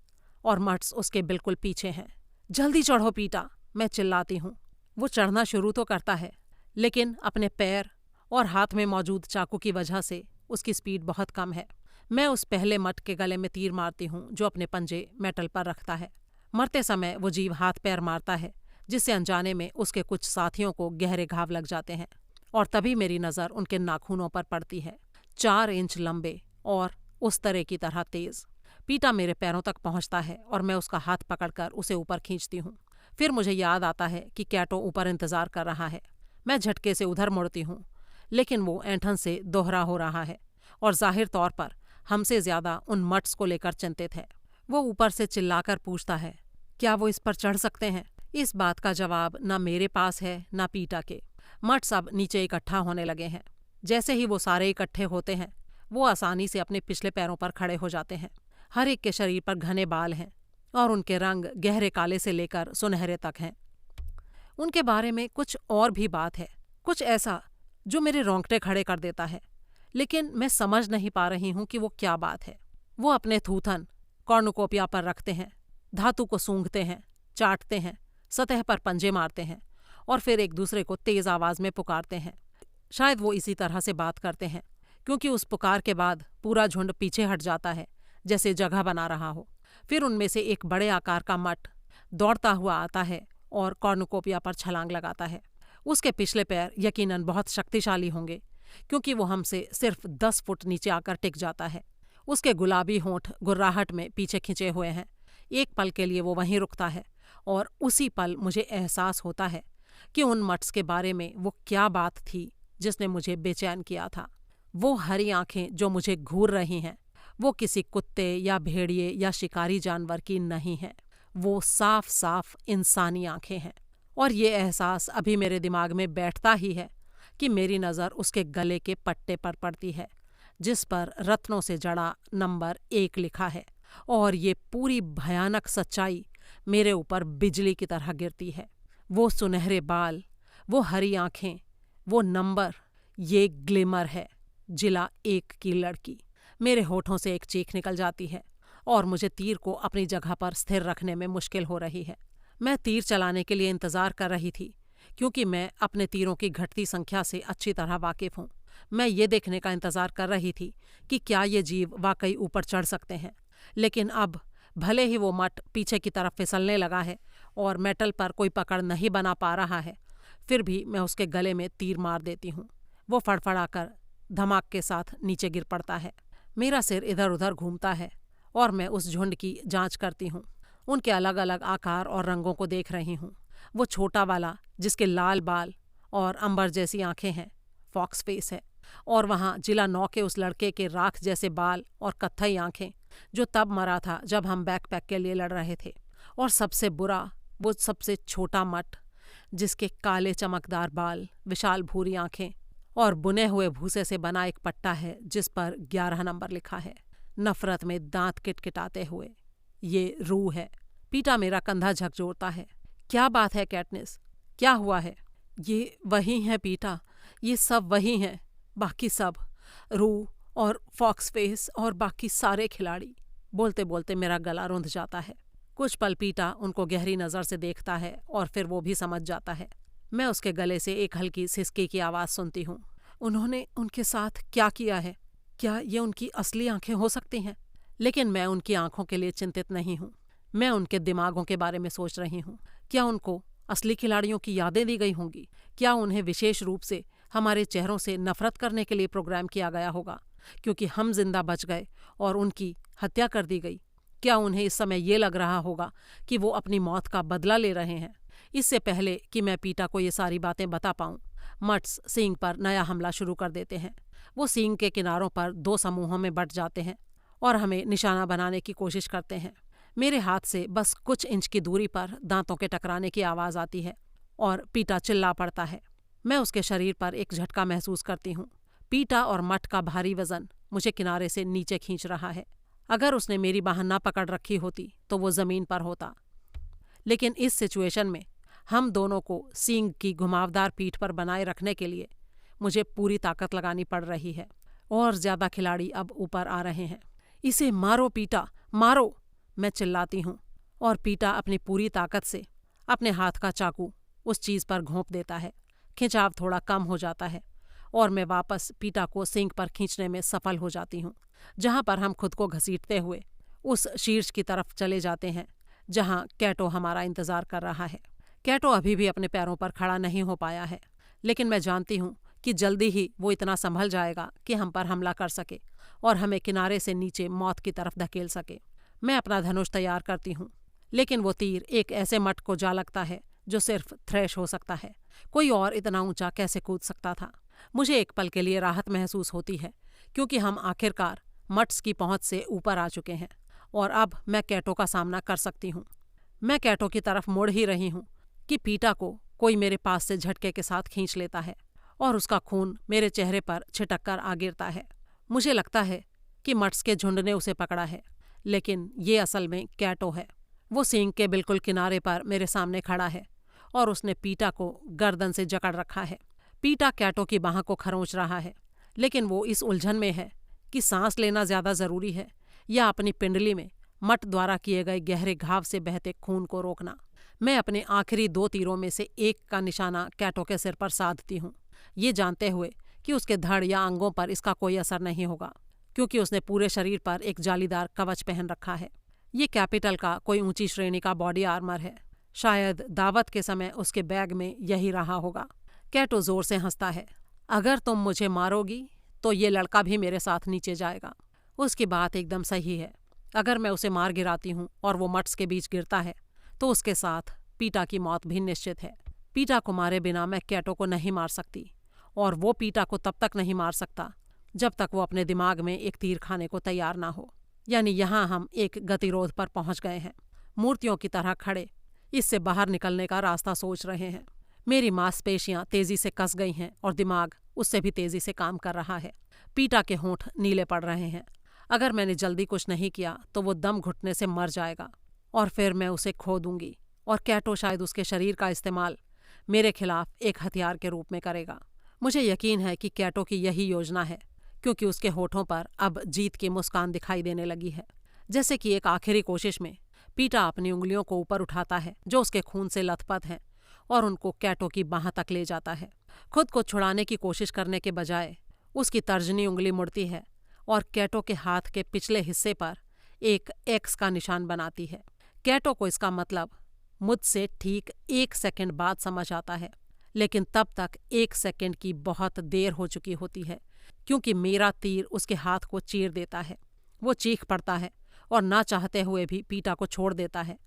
और मट्स उसके बिल्कुल पीछे हैं। जल्दी चढ़ो पीटा, मैं चिल्लाती हूँ। वो चढ़ना शुरू तो करता है, लेकिन अपने पैर और हाथ में मौजूद चाकू की वजह से उसकी स्पीड बहुत कम है। मैं उस पहले मट के गले में तीर मारती हूँ जो अपने पंजे मेटल पर रखता है। मरते समय वो जीव हाथ पैर मारता है, जिससे अनजाने में उसके कुछ साथियों को गहरे घाव लग जाते हैं। और तभी मेरी नज़र उनके नाखूनों पर पड़ती है, 4 इंच लंबे और उस तरह की तरह तेज। पीटा मेरे पैरों तक पहुंचता है और मैं उसका हाथ पकड़कर उसे ऊपर खींचती हूँ। फिर मुझे याद आता है कि कैटो ऊपर इंतजार कर रहा है। मैं झटके से उधर मुड़ती हूँ, लेकिन वो ऐंठन से दोहरा हो रहा है और जाहिर तौर पर हमसे ज्यादा उन मट्स को लेकर चिंतित है। वो ऊपर से चिल्लाकर पूछता है, क्या वो इस पर चढ़ सकते हैं? इस बात का जवाब न मेरे पास है न पीटा के। मट्स अब नीचे इकट्ठा होने लगे हैं। जैसे ही वो सारे इकट्ठे होते हैं, वो आसानी से अपने पिछले पैरों पर खड़े हो जाते हैं। हर एक के शरीर पर घने बाल हैं और उनके रंग गहरे काले से लेकर सुनहरे तक हैं। उनके बारे में कुछ और भी बात है, कुछ ऐसा जो मेरे रोंगटे खड़े कर देता है, लेकिन मैं समझ नहीं पा रही हूँ कि वो क्या बात है। वो अपने थूथन कॉर्नुकोपिया पर रखते हैं, धातु को सूंघते हैं, चाटते हैं, सतह पर पंजे मारते हैं और फिर एक दूसरे को तेज आवाज में पुकारते हैं। शायद वो इसी तरह से बात करते हैं, क्योंकि उस पुकार के बाद पूरा झुंड पीछे हट जाता है, जैसे जगह बना रहा हो। फिर उनमें से एक बड़े आकार का मट दौड़ता हुआ आता है और कॉर्नुकोपिया पर छलांग लगाता है। उसके पिछले पैर यकीनन बहुत शक्तिशाली होंगे, क्योंकि वो हमसे सिर्फ 10 फुट नीचे आकर टिक जाता है। उसके गुलाबी होंठ गुर्राहट में पीछे खिंचे हुए हैं। एक पल के लिए वो वहीं रुकता है और उसी पल मुझे एहसास होता है कि उन मट्स के बारे में वो क्या बात थी जिसने मुझे बेचैन किया था। वो हरी आंखें जो मुझे घूर रही हैं, वो किसी कुत्ते या भेड़िए या शिकारी जानवर की नहीं हैं। वो साफ साफ इंसानी आंखें हैं। और ये एहसास अभी मेरे दिमाग में बैठता ही है कि मेरी नज़र उसके गले के पट्टे पर पड़ती है, जिस पर रत्नों से जड़ा नंबर 1 लिखा है। और ये पूरी भयानक सच्चाई मेरे ऊपर बिजली की तरह गिरती है। वो सुनहरे बाल, वो हरी आंखें, वो नंबर, ये ग्लिमर है, जिला 1 की लड़की। मेरे होठों से एक चीख निकल जाती है और मुझे तीर को अपनी जगह पर स्थिर रखने में मुश्किल हो रही है। मैं तीर चलाने के लिए इंतजार कर रही थी, क्योंकि मैं अपने तीरों की घटती संख्या से अच्छी तरह वाकिफ हूँ। मैं ये देखने का इंतजार कर रही थी कि क्या ये जीव वाकई ऊपर चढ़ सकते हैं। लेकिन अब भले ही वो मट पीछे की तरफ फिसलने लगा है और मेटल पर कोई पकड़ नहीं बना पा रहा है, फिर भी मैं उसके गले में तीर मार देती हूँ। वो फड़फड़ाकर धमाक के साथ नीचे गिर पड़ता है। मेरा सिर इधर उधर घूमता है और मैं उस झुंड की जांच करती हूँ। उनके अलग अलग आकार और रंगों को देख रही हूँ। वो छोटा वाला जिसके लाल बाल और अंबर जैसी आंखें हैं, फॉक्स फेस है। और वहाँ जिला 9 के उस लड़के के राख जैसे बाल और कत्थई आंखें, जो तब मरा था जब हम बैकपैक के लिए लड़ रहे थे। और सबसे बुरा वो सबसे छोटा मट, जिसके काले चमकदार बाल, विशाल भूरी आंखें और बुने हुए भूसे से बना एक पट्टा है जिस पर 11 नंबर लिखा है, नफरत में दांत किटकिटाते हुए। ये रूह है। पीटा मेरा कंधा झकझोरता है। क्या बात है कैटनिस, क्या हुआ है? ये वही हैं पीटा, ये सब वही हैं, बाकी सब, रूह और फॉक्स फेस और बाकी सारे खिलाड़ी। बोलते बोलते मेरा गला रुंध जाता है। कुछ पल पीटा उनको गहरी नज़र से देखता है और फिर वो भी समझ जाता है। मैं उसके गले से एक हल्की सिसकी की आवाज़ सुनती हूँ। उन्होंने उनके साथ क्या किया है? क्या ये उनकी असली आंखें हो सकती हैं? लेकिन मैं उनकी आंखों के लिए चिंतित नहीं हूँ। मैं उनके दिमागों के बारे में सोच रही हूँ। क्या उनको असली खिलाड़ियों की यादें दी गई होंगी? क्या उन्हें विशेष रूप से हमारे चेहरों से नफरत करने के लिए प्रोग्राम किया गया होगा, क्योंकि हम जिंदा बच गए और उनकी हत्या कर दी गई? क्या उन्हें इस समय ये लग रहा होगा कि वो अपनी मौत का बदला ले रहे हैं? इससे पहले कि मैं पीटा को ये सारी बातें बता पाऊँ, मट्स सींग पर नया हमला शुरू कर देते हैं। वो सींग के किनारों पर 2 समूहों में बंट जाते हैं और हमें निशाना बनाने की कोशिश करते हैं। मेरे हाथ से बस कुछ इंच की दूरी पर दांतों के टकराने की आवाज़ आती है और पीटा चिल्ला पड़ता है। मैं उसके शरीर पर एक झटका महसूस करती हूँ। पीटा और मट का भारी वजन मुझे किनारे से नीचे खींच रहा है। अगर उसने मेरी बांह ना पकड़ रखी होती तो वो ज़मीन पर होता, लेकिन इस सिचुएशन में हम दोनों को सींग की घुमावदार पीठ पर बनाए रखने के लिए मुझे पूरी ताकत लगानी पड़ रही है। और ज़्यादा खिलाड़ी अब ऊपर आ रहे हैं। इसे मारो पीटा, मारो, मैं चिल्लाती हूँ और पीटा अपनी पूरी ताकत से अपने हाथ का चाकू उस चीज़ पर घोंप देता है। खिंचाव थोड़ा कम हो जाता है और मैं वापस पीटा को सींग पर खींचने में सफल हो जाती हूँ, जहाँ पर हम खुद को घसीटते हुए उस शीर्ष की तरफ चले जाते हैं जहां कैटो हमारा इंतजार कर रहा है। कैटो अभी भी अपने पैरों पर खड़ा नहीं हो पाया है, लेकिन मैं जानती हूँ कि जल्दी ही वो इतना संभल जाएगा कि हम पर हमला कर सके और हमें किनारे से नीचे मौत की तरफ धकेल सके। मैं अपना धनुष तैयार करती हूँ, लेकिन वो तीर एक ऐसे मठ को जा लगता है जो सिर्फ थ्रेश हो सकता है। कोई और इतना ऊंचा कैसे कूद सकता था? मुझे एक पल के लिए राहत महसूस होती है, क्योंकि हम आखिरकार मट्स की पहुंच से ऊपर आ चुके हैं और अब मैं कैटो का सामना कर सकती हूँ। मैं कैटो की तरफ मुड़ ही रही हूँ कि पीटा को कोई मेरे पास से झटके के साथ खींच लेता है और उसका खून मेरे चेहरे पर छिटक कर आ गिरता है। मुझे लगता है कि मट्स के झुंड ने उसे पकड़ा है, लेकिन ये असल में कैटो है। वो सींग के बिल्कुल किनारे पर मेरे सामने खड़ा है और उसने पीटा को गर्दन से जकड़ रखा है। पीटा कैटो की बाह को खरोंच रहा है, लेकिन वो इस उलझन में है कि सांस लेना ज्यादा जरूरी है या अपनी पिंडली में मट द्वारा किए गए गहरे घाव से बहते खून को रोकना। मैं अपने आखिरी 2 तीरों में से एक का निशाना कैटो के सिर पर साधती हूँ, ये जानते हुए कि उसके धड़ या अंगों पर इसका कोई असर नहीं होगा, क्योंकि उसने पूरे शरीर पर एक जालीदार कवच पहन रखा है। ये कैपिटल का कोई ऊंची श्रेणी का बॉडी आर्मर है। शायद दावत के समय उसके बैग में यही रहा होगा। कैटो जोर से हंसता है। अगर तुम मुझे मारोगी तो ये लड़का भी मेरे साथ नीचे जाएगा। उसकी बात एकदम सही है। अगर मैं उसे मार गिराती हूँ और वो मट्स के बीच गिरता है तो उसके साथ पीटा की मौत भी निश्चित है। पीटा को मारे बिना मैं कैटो को नहीं मार सकती, और वो पीटा को तब तक नहीं मार सकता जब तक वो अपने दिमाग में एक तीर खाने को तैयार ना हो। यानी यहाँ हम एक गतिरोध पर पहुंच गए हैं। मूर्तियों की तरह खड़े इससे बाहर निकलने का रास्ता सोच रहे हैं। मेरी मांसपेशियां तेजी से कस गई हैं और दिमाग उससे भी तेजी से काम कर रहा है। पीटा के होंठ नीले पड़ रहे हैं। अगर मैंने जल्दी कुछ नहीं किया तो वो दम घुटने से मर जाएगा और फिर मैं उसे खो दूंगी, और कैटो शायद उसके शरीर का इस्तेमाल मेरे खिलाफ एक हथियार के रूप में करेगा। मुझे यकीन है कि कैटो की यही योजना है, क्योंकि उसके होठों पर अब जीत की मुस्कान दिखाई देने लगी है। जैसे कि एक आखिरी कोशिश में पीटा अपनी उंगलियों को ऊपर उठाता है जो उसके खून से लथपथ हैं और उनको कैटो की बाह तक ले जाता है। खुद को छुड़ाने की कोशिश करने के बजाय उसकी तर्जनी उंगली मुड़ती है और कैटो के हाथ के पिछले हिस्से पर एक एक्स का निशान बनाती है। कैटो को इसका मतलब मुझसे ठीक 1 सेकंड बाद समझ आता है, लेकिन तब तक 1 सेकंड की बहुत देर हो चुकी होती है, क्योंकि मेरा तीर उसके हाथ को चीर देता है। वो चीख पड़ता है और ना चाहते हुए भी पीटा को छोड़ देता है,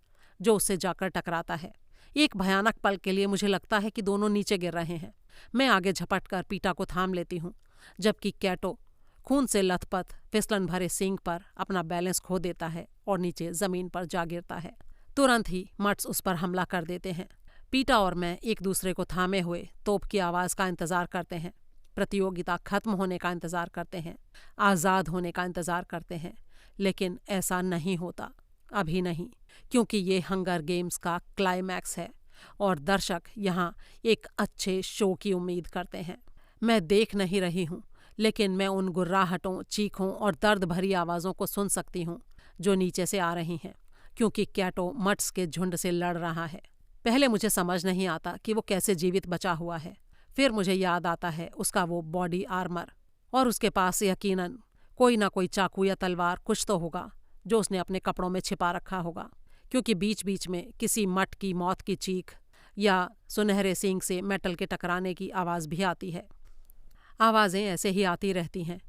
जो उससे जाकर टकराता है। एक भयानक पल के लिए मुझे लगता है कि दोनों नीचे गिर रहे हैं। मैं आगे झपटकर पीटा को थाम लेती हूँ, जबकि कैटो खून से लथपथ फिसलन भरे सींग पर अपना बैलेंस खो देता है और नीचे जमीन पर जा गिरता है। तुरंत ही मट्स उस पर हमला कर देते हैं। पीटा और मैं एक दूसरे को थामे हुए तोप की आवाज का इंतजार करते हैं, प्रतियोगिता खत्म होने का इंतजार करते हैं, आजाद होने का इंतजार करते हैं, लेकिन ऐसा नहीं होता, अभी नहीं, क्योंकि ये हंगर गेम्स का क्लाइमैक्स है और दर्शक यहाँ एक अच्छे शो की उम्मीद करते हैं। मैं देख नहीं रही हूँ, लेकिन मैं उन गुर्राहटों, चीखों और दर्द भरी आवाज़ों को सुन सकती हूँ जो नीचे से आ रही हैं, क्योंकि कैटो मट्स के झुंड से लड़ रहा है। पहले मुझे समझ नहीं आता कि वो कैसे जीवित बचा हुआ है। फिर मुझे याद आता है उसका वो बॉडी आर्मर, और उसके पास यकीनन कोई ना कोई चाकू या तलवार कुछ तो होगा जो उसने अपने कपड़ों में छिपा रखा होगा, क्योंकि बीच बीच में किसी मट की मौत की चीख या सुनहरे सींग से मेटल के टकराने की आवाज़ भी आती है। आवाज़ें ऐसे ही आती रहती हैं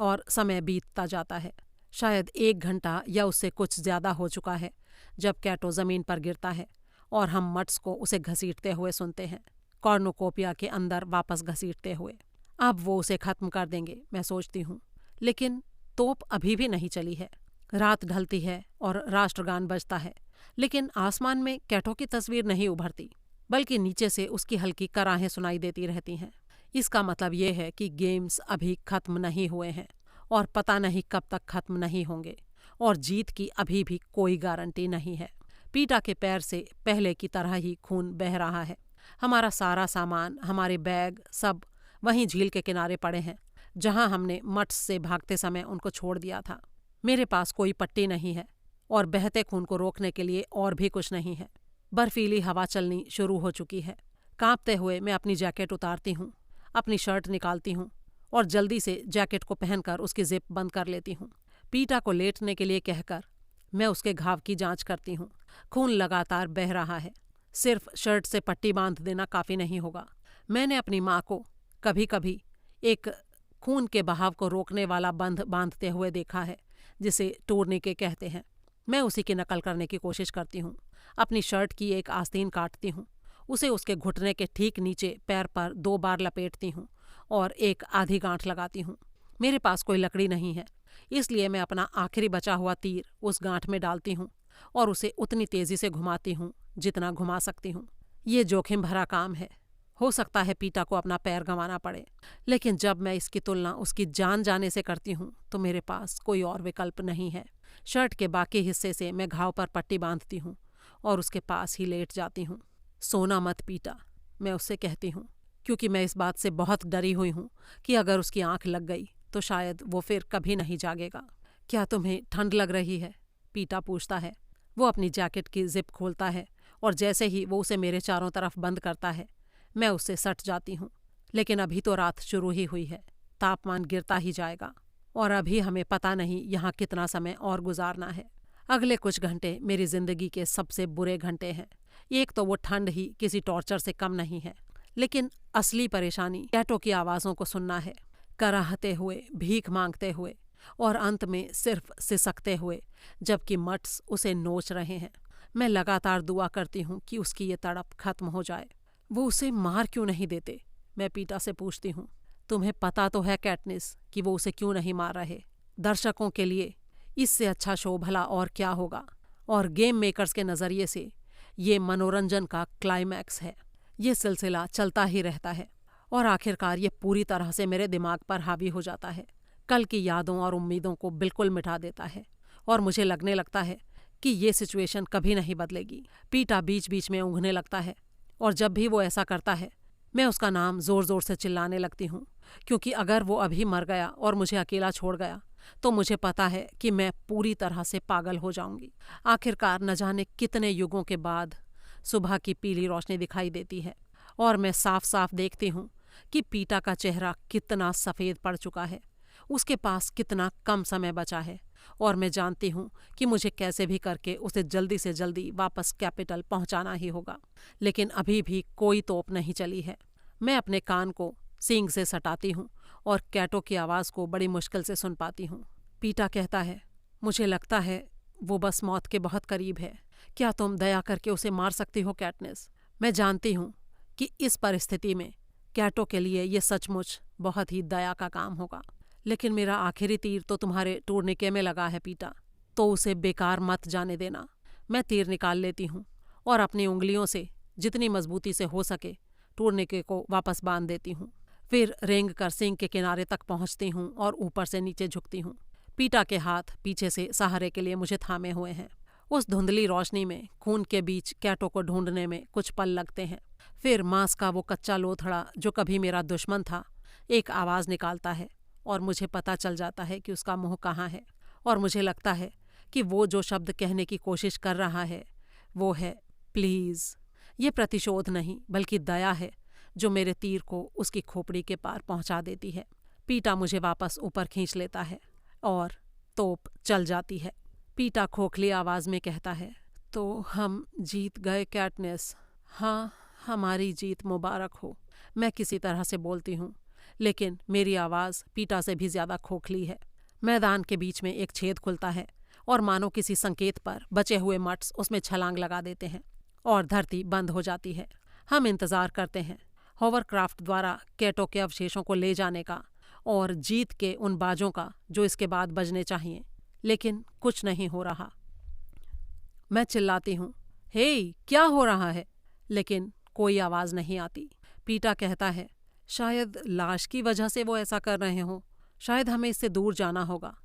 और समय बीतता जाता है। शायद 1 घंटा या उससे कुछ ज़्यादा हो चुका है जब कैटो ज़मीन पर गिरता है और हम मट्स को उसे घसीटते हुए सुनते हैं, कॉर्नुकोपिया के अंदर वापस घसीटते हुए। अब वो उसे खत्म कर देंगे, मैं सोचती हूँ, लेकिन तोप अभी भी नहीं चली है। रात ढलती है और राष्ट्रगान बजता है, लेकिन आसमान में कैटो की तस्वीर नहीं उभरती, बल्कि नीचे से उसकी हल्की कराहें सुनाई देती रहती हैं। इसका मतलब ये है कि गेम्स अभी खत्म नहीं हुए हैं और पता नहीं कब तक खत्म नहीं होंगे, और जीत की अभी भी कोई गारंटी नहीं है। पीटा के पैर से पहले की तरह ही खून बह रहा है। हमारा सारा सामान, हमारे बैग, सब वहीं झील के किनारे पड़े हैं जहां हमने मट्स से भागते समय उनको छोड़ दिया था। मेरे पास कोई पट्टी नहीं है और बहते खून को रोकने के लिए और भी कुछ नहीं है। बर्फीली हवा चलनी शुरू हो चुकी है। कांपते हुए मैं अपनी जैकेट उतारती हूँ, अपनी शर्ट निकालती हूँ और जल्दी से जैकेट को पहनकर उसकी जिप बंद कर लेती हूँ। पीटा को लेटने के लिए कहकर मैं उसके घाव की जांच करती हूँ। खून लगातार बह रहा है। सिर्फ शर्ट से पट्टी बांध देना काफ़ी नहीं होगा। मैंने अपनी माँ को कभी कभी एक खून के बहाव को रोकने वाला बंध बांधते हुए देखा है, जिसे टूरनिके कहते हैं। मैं उसी की नकल करने की कोशिश करती हूँ। अपनी शर्ट की एक आस्तीन काटती हूँ, उसे उसके घुटने के ठीक नीचे पैर पर 2 बार लपेटती हूँ और एक आधी गांठ लगाती हूँ। मेरे पास कोई लकड़ी नहीं है, इसलिए मैं अपना आखिरी बचा हुआ तीर उस गांठ में डालती हूँ और उसे उतनी तेजी से घुमाती हूँ जितना घुमा सकती हूँ। ये जोखिम भरा काम है। हो सकता है पीटा को अपना पैर गंवाना पड़े, लेकिन जब मैं इसकी तुलना उसकी जान जाने से करती हूँ तो मेरे पास कोई और विकल्प नहीं है। शर्ट के बाकी हिस्से से मैं घाव पर पट्टी बांधती हूँ और उसके पास ही लेट जाती हूँ। सोना मत पीटा, मैं उससे कहती हूँ, क्योंकि मैं इस बात से बहुत डरी हुई हूँ कि अगर उसकी आंख लग गई तो शायद वो फिर कभी नहीं जागेगा। क्या तुम्हें ठंड लग रही है? पीटा पूछता है। वो अपनी जैकेट की जिप खोलता है और जैसे ही वो उसे मेरे चारों तरफ बंद करता है, मैं उससे सट जाती हूँ। लेकिन अभी तो रात शुरू ही हुई है, तापमान गिरता ही जाएगा और अभी हमें पता नहीं यहाँ कितना समय और गुजारना है। अगले कुछ घंटे मेरी जिंदगी के सबसे बुरे घंटे हैं। एक तो वो ठंड ही किसी टॉर्चर से कम नहीं है, लेकिन असली परेशानी कैटो की आवाज़ों को सुनना है, कराहते हुए, भीख मांगते हुए और अंत में सिर्फ सिसकते हुए, जबकि मट्स उसे नोच रहे हैं। मैं लगातार दुआ करती हूँ कि उसकी ये तड़प खत्म हो जाए। वो उसे मार क्यों नहीं देते? मैं पीटा से पूछती हूँ। तुम्हें पता तो है कैटनिस कि वो उसे क्यों नहीं मार रहे। दर्शकों के लिए इससे अच्छा शो भला और क्या होगा, और गेम मेकर्स के नज़रिए से ये मनोरंजन का क्लाइमैक्स है। ये सिलसिला चलता ही रहता है और आखिरकार ये पूरी तरह से मेरे दिमाग पर हावी हो जाता है, कल की यादों और उम्मीदों को बिल्कुल मिटा देता है और मुझे लगने लगता है कि ये सिचुएशन कभी नहीं बदलेगी। पीटा बीच बीच में ऊँघने लगता है और जब भी वो ऐसा करता है मैं उसका नाम ज़ोर ज़ोर से चिल्लाने लगती हूँ, क्योंकि अगर वो अभी मर गया और मुझे अकेला छोड़ गया तो मुझे पता है कि मैं पूरी तरह से पागल हो जाऊंगी। आखिरकार न जाने कितने युगों के बाद सुबह की पीली रोशनी दिखाई देती है और मैं साफ साफ देखती हूँ कि पीटा का चेहरा कितना सफ़ेद पड़ चुका है, उसके पास कितना कम समय बचा है और मैं जानती हूँ कि मुझे कैसे भी करके उसे जल्दी से जल्दी वापस कैपिटल पहुँचाना ही होगा। लेकिन अभी भी कोई तोप नहीं चली है। मैं अपने कान को सींग से सटाती हूँ और कैटो की आवाज़ को बड़ी मुश्किल से सुन पाती हूँ। पीटा कहता है, मुझे लगता है वो बस मौत के बहुत करीब है। क्या तुम दया करके उसे मार सकती हो कैटनिस? मैं जानती हूँ कि इस परिस्थिति में कैटो के लिए ये सचमुच बहुत ही दया का काम होगा, लेकिन मेरा आखिरी तीर तो तुम्हारे टूरनिके में लगा है पीटा, तो उसे बेकार मत जाने देना। मैं तीर निकाल लेती हूँ और अपनी उंगलियों से जितनी मजबूती से हो सके टूरनिके को वापस बांध देती हूँ। फिर रेंग कर सिंक के किनारे तक पहुँचती हूँ और ऊपर से नीचे झुकती हूँ। पीटा के हाथ पीछे से सहारे के लिए मुझे थामे हुए हैं। उस धुंधली रोशनी में खून के बीच कैटो को ढूंढने में कुछ पल लगते हैं। फिर मांस का वो कच्चा लोथड़ा जो कभी मेरा दुश्मन था एक आवाज़ निकालता है और मुझे पता चल जाता है कि उसका मुंह कहाँ है, और मुझे लगता है कि वो जो शब्द कहने की कोशिश कर रहा है वो है प्लीज़। ये प्रतिशोध नहीं बल्कि दया है जो मेरे तीर को उसकी खोपड़ी के पार पहुंचा देती है। पीटा मुझे वापस ऊपर खींच लेता है और तोप चल जाती है। पीटा खोखली आवाज़ में कहता है, तो हम जीत गए कैटनिस। हाँ, हमारी जीत मुबारक हो। मैं किसी तरह से बोलती हूँ, लेकिन मेरी आवाज़ पीटा से भी ज़्यादा खोखली है। मैदान के बीच में एक छेद खुलता है और मानो किसी संकेत पर बचे हुए मट्स उसमें छलांग लगा देते हैं और धरती बंद हो जाती है। हम इंतज़ार करते हैं होवरक्राफ्ट द्वारा कैटो के अवशेषों को ले जाने का और जीत के उन बाजों का जो इसके बाद बजने चाहिए, लेकिन कुछ नहीं हो रहा। मैं चिल्लाती हूँ, हे, क्या हो रहा है? लेकिन कोई आवाज़ नहीं आती। पीटा कहता है, शायद लाश की वजह से वो ऐसा कर रहे हों, शायद हमें इससे दूर जाना होगा।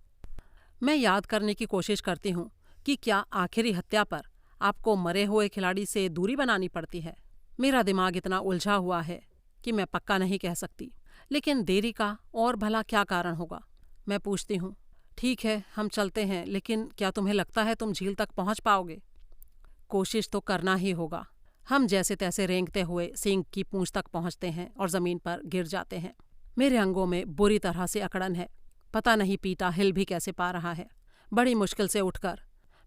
मैं याद करने की कोशिश करती हूँ कि क्या आखिरी हत्या पर आपको मरे हुए खिलाड़ी से दूरी बनानी पड़ती है। मेरा दिमाग इतना उलझा हुआ है कि मैं पक्का नहीं कह सकती, लेकिन देरी का और भला क्या कारण होगा? मैं पूछती हूँ, ठीक है, हम चलते हैं, लेकिन क्या तुम्हें लगता है तुम झील तक पहुँच पाओगे? कोशिश तो करना ही होगा। हम जैसे तैसे रेंगते हुए सींग की पूंछ तक पहुँचते हैं और ज़मीन पर गिर जाते हैं। मेरे अंगों में बुरी तरह से अकड़न है। पता नहीं पीटा हिल भी कैसे पा रहा है। बड़ी मुश्किल से उठकर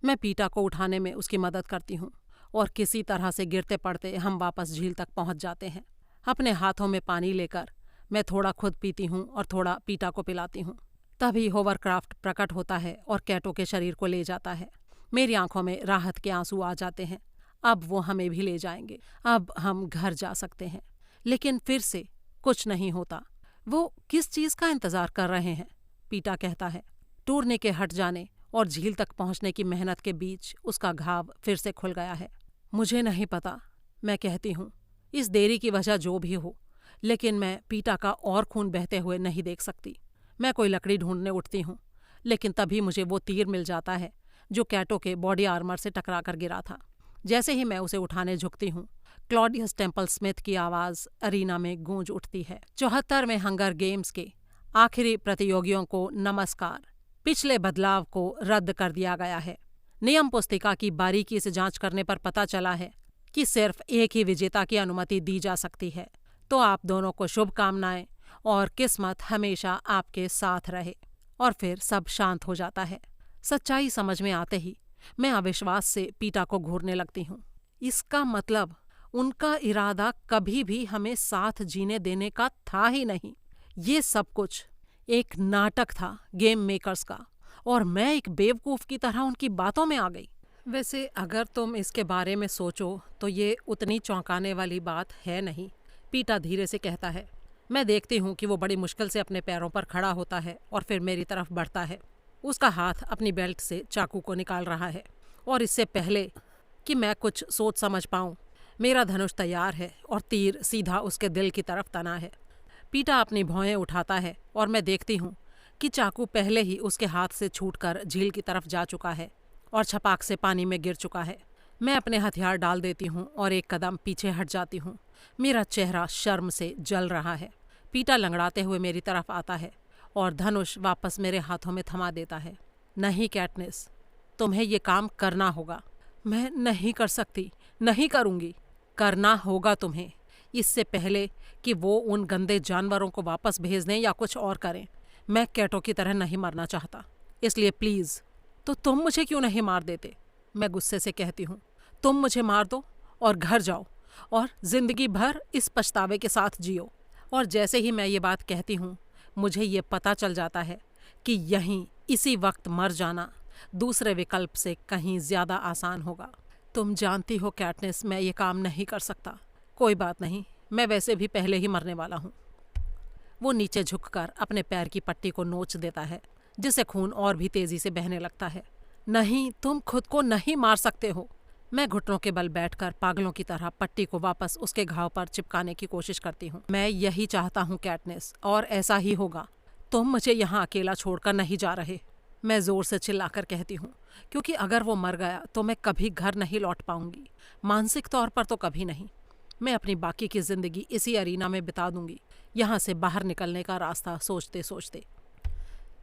मैं पीटा को उठाने में उसकी मदद करती हूँ और किसी तरह से गिरते पड़ते हम वापस झील तक पहुँच जाते हैं। अपने हाथों में पानी लेकर मैं थोड़ा खुद पीती हूँ और थोड़ा पीटा को पिलाती हूँ। तभी होवरक्राफ्ट प्रकट होता है और कैटो के शरीर को ले जाता है। मेरी आंखों में राहत के आंसू आ जाते हैं। अब वो हमें भी ले जाएंगे, अब हम घर जा सकते हैं। लेकिन फिर से कुछ नहीं होता। वो किस चीज का इंतजार कर रहे हैं? पीटा कहता है। टूरने के हट जाने और झील तक पहुंचने की मेहनत के बीच उसका घाव फिर से खुल गया है। मुझे नहीं पता, मैं कहती हूँ, इस देरी की वजह जो भी हो, लेकिन मैं पीटा का और खून बहते हुए नहीं देख सकती। मैं कोई लकड़ी ढूंढने उठती हूँ, लेकिन तभी मुझे वो तीर मिल जाता है जो कैटो के बॉडी आर्मर से टकरा कर गिरा था। जैसे ही मैं उसे उठाने झुकती हूँ, क्लॉडियस टेम्पल स्मिथ की आवाज अरीना में गूंज उठती है। 74वें हंगर गेम्स के आखिरी प्रतियोगियों को नमस्कार। पिछले बदलाव को रद्द कर दिया गया है। नियम पुस्तिका की बारीकी से जांच करने पर पता चला है कि सिर्फ एक ही विजेता की अनुमति दी जा सकती है। तो आप दोनों को शुभकामनाएं और किस्मत हमेशा आपके साथ रहे। और फिर सब शांत हो जाता है। सच्चाई समझ में आते ही मैं अविश्वास से पीटा को घूरने लगती हूँ। इसका मतलब उनका इरादा कभी भी हमें साथ जीने देने का था ही नहीं। ये सब कुछ एक नाटक था गेम मेकर्स का, और मैं एक बेवकूफ की तरह उनकी बातों में आ गई। वैसे अगर तुम इसके बारे में सोचो तो ये उतनी चौंकाने वाली बात है नहीं, पीटा धीरे से कहता है। मैं देखती हूँ कि वो बड़ी मुश्किल से अपने पैरों पर खड़ा होता है और फिर मेरी तरफ बढ़ता है। उसका हाथ अपनी बेल्ट से चाकू को निकाल रहा है और इससे पहले कि मैं कुछ सोच समझ पाऊँ, मेरा धनुष तैयार है और तीर सीधा उसके दिल की तरफ तना है। पीटा अपनी भौहें उठाता है और मैं देखती हूँ कि चाकू पहले ही उसके हाथ से छूटकर झील की तरफ जा चुका है और छपाक से पानी में गिर चुका है। मैं अपने हथियार डाल देती हूँ और एक कदम पीछे हट जाती हूँ। मेरा चेहरा शर्म से जल रहा है। पीटा लंगड़ाते हुए मेरी तरफ आता है और धनुष वापस मेरे हाथों में थमा देता है। नहीं कैटनिस, तुम्हें ये काम करना होगा। मैं नहीं कर सकती, नहीं करूँगी। करना होगा तुम्हें, इससे पहले कि वो उन गंदे जानवरों को वापस भेज दें या कुछ और करें। मैं कैटो की तरह नहीं मरना चाहता, इसलिए प्लीज़। तो तुम मुझे क्यों नहीं मार देते? मैं गुस्से से कहती हूँ। तुम मुझे मार दो और घर जाओ और जिंदगी भर इस पछतावे के साथ जियो। और जैसे ही मैं ये बात कहती हूँ, मुझे ये पता चल जाता है कि यहीं इसी वक्त मर जाना दूसरे विकल्प से कहीं ज़्यादा आसान होगा। तुम जानती हो कैटनिस, मैं ये काम नहीं कर सकता। कोई बात नहीं, मैं वैसे भी पहले ही मरने वाला हूँ। वो नीचे झुककर अपने पैर की पट्टी को नोच देता है, जिससे खून और भी तेजी से बहने लगता है। नहीं, तुम खुद को नहीं मार सकते हो। मैं घुटनों के बल बैठकर पागलों की तरह पट्टी को वापस उसके घाव पर चिपकाने की कोशिश करती हूँ। मैं यही चाहता हूँ कैटनिस, और ऐसा ही होगा। तुम मुझे यहाँ अकेला छोड़कर नहीं जा रहे, मैं जोर से चिल्लाकर कहती हूँ, क्योंकि अगर वो मर गया तो मैं कभी घर नहीं लौट पाऊंगी। मानसिक तौर पर तो कभी नहीं। मैं अपनी बाकी की जिंदगी इसी अरीना में बिता दूंगी, यहाँ से बाहर निकलने का रास्ता सोचते सोचते।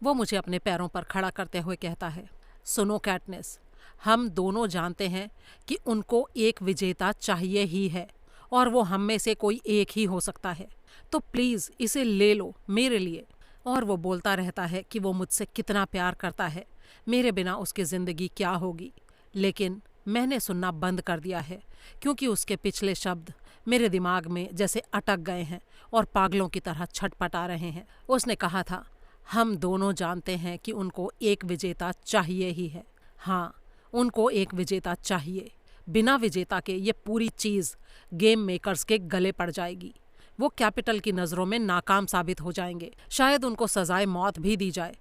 वो मुझे अपने पैरों पर खड़ा करते हुए कहता है, सुनो कैटनिस, हम दोनों जानते हैं कि उनको एक विजेता चाहिए ही है, और वो हम में से कोई एक ही हो सकता है। तो प्लीज़ इसे ले लो मेरे लिए। और वो बोलता रहता है कि वो मुझसे कितना प्यार करता है, मेरे बिना उसकी ज़िंदगी क्या होगी। लेकिन मैंने सुनना बंद कर दिया है, क्योंकि उसके पिछले शब्द मेरे दिमाग में जैसे अटक गए हैं और पागलों की तरह छटपटा रहे हैं। उसने कहा था, हम दोनों जानते हैं कि उनको एक विजेता चाहिए ही है। हाँ, उनको एक विजेता चाहिए। बिना विजेता के ये पूरी चीज़ गेम मेकर्स के गले पड़ जाएगी। वो कैपिटल की नज़रों में नाकाम साबित हो जाएंगे। शायद उनको सजाए मौत भी दी जाए,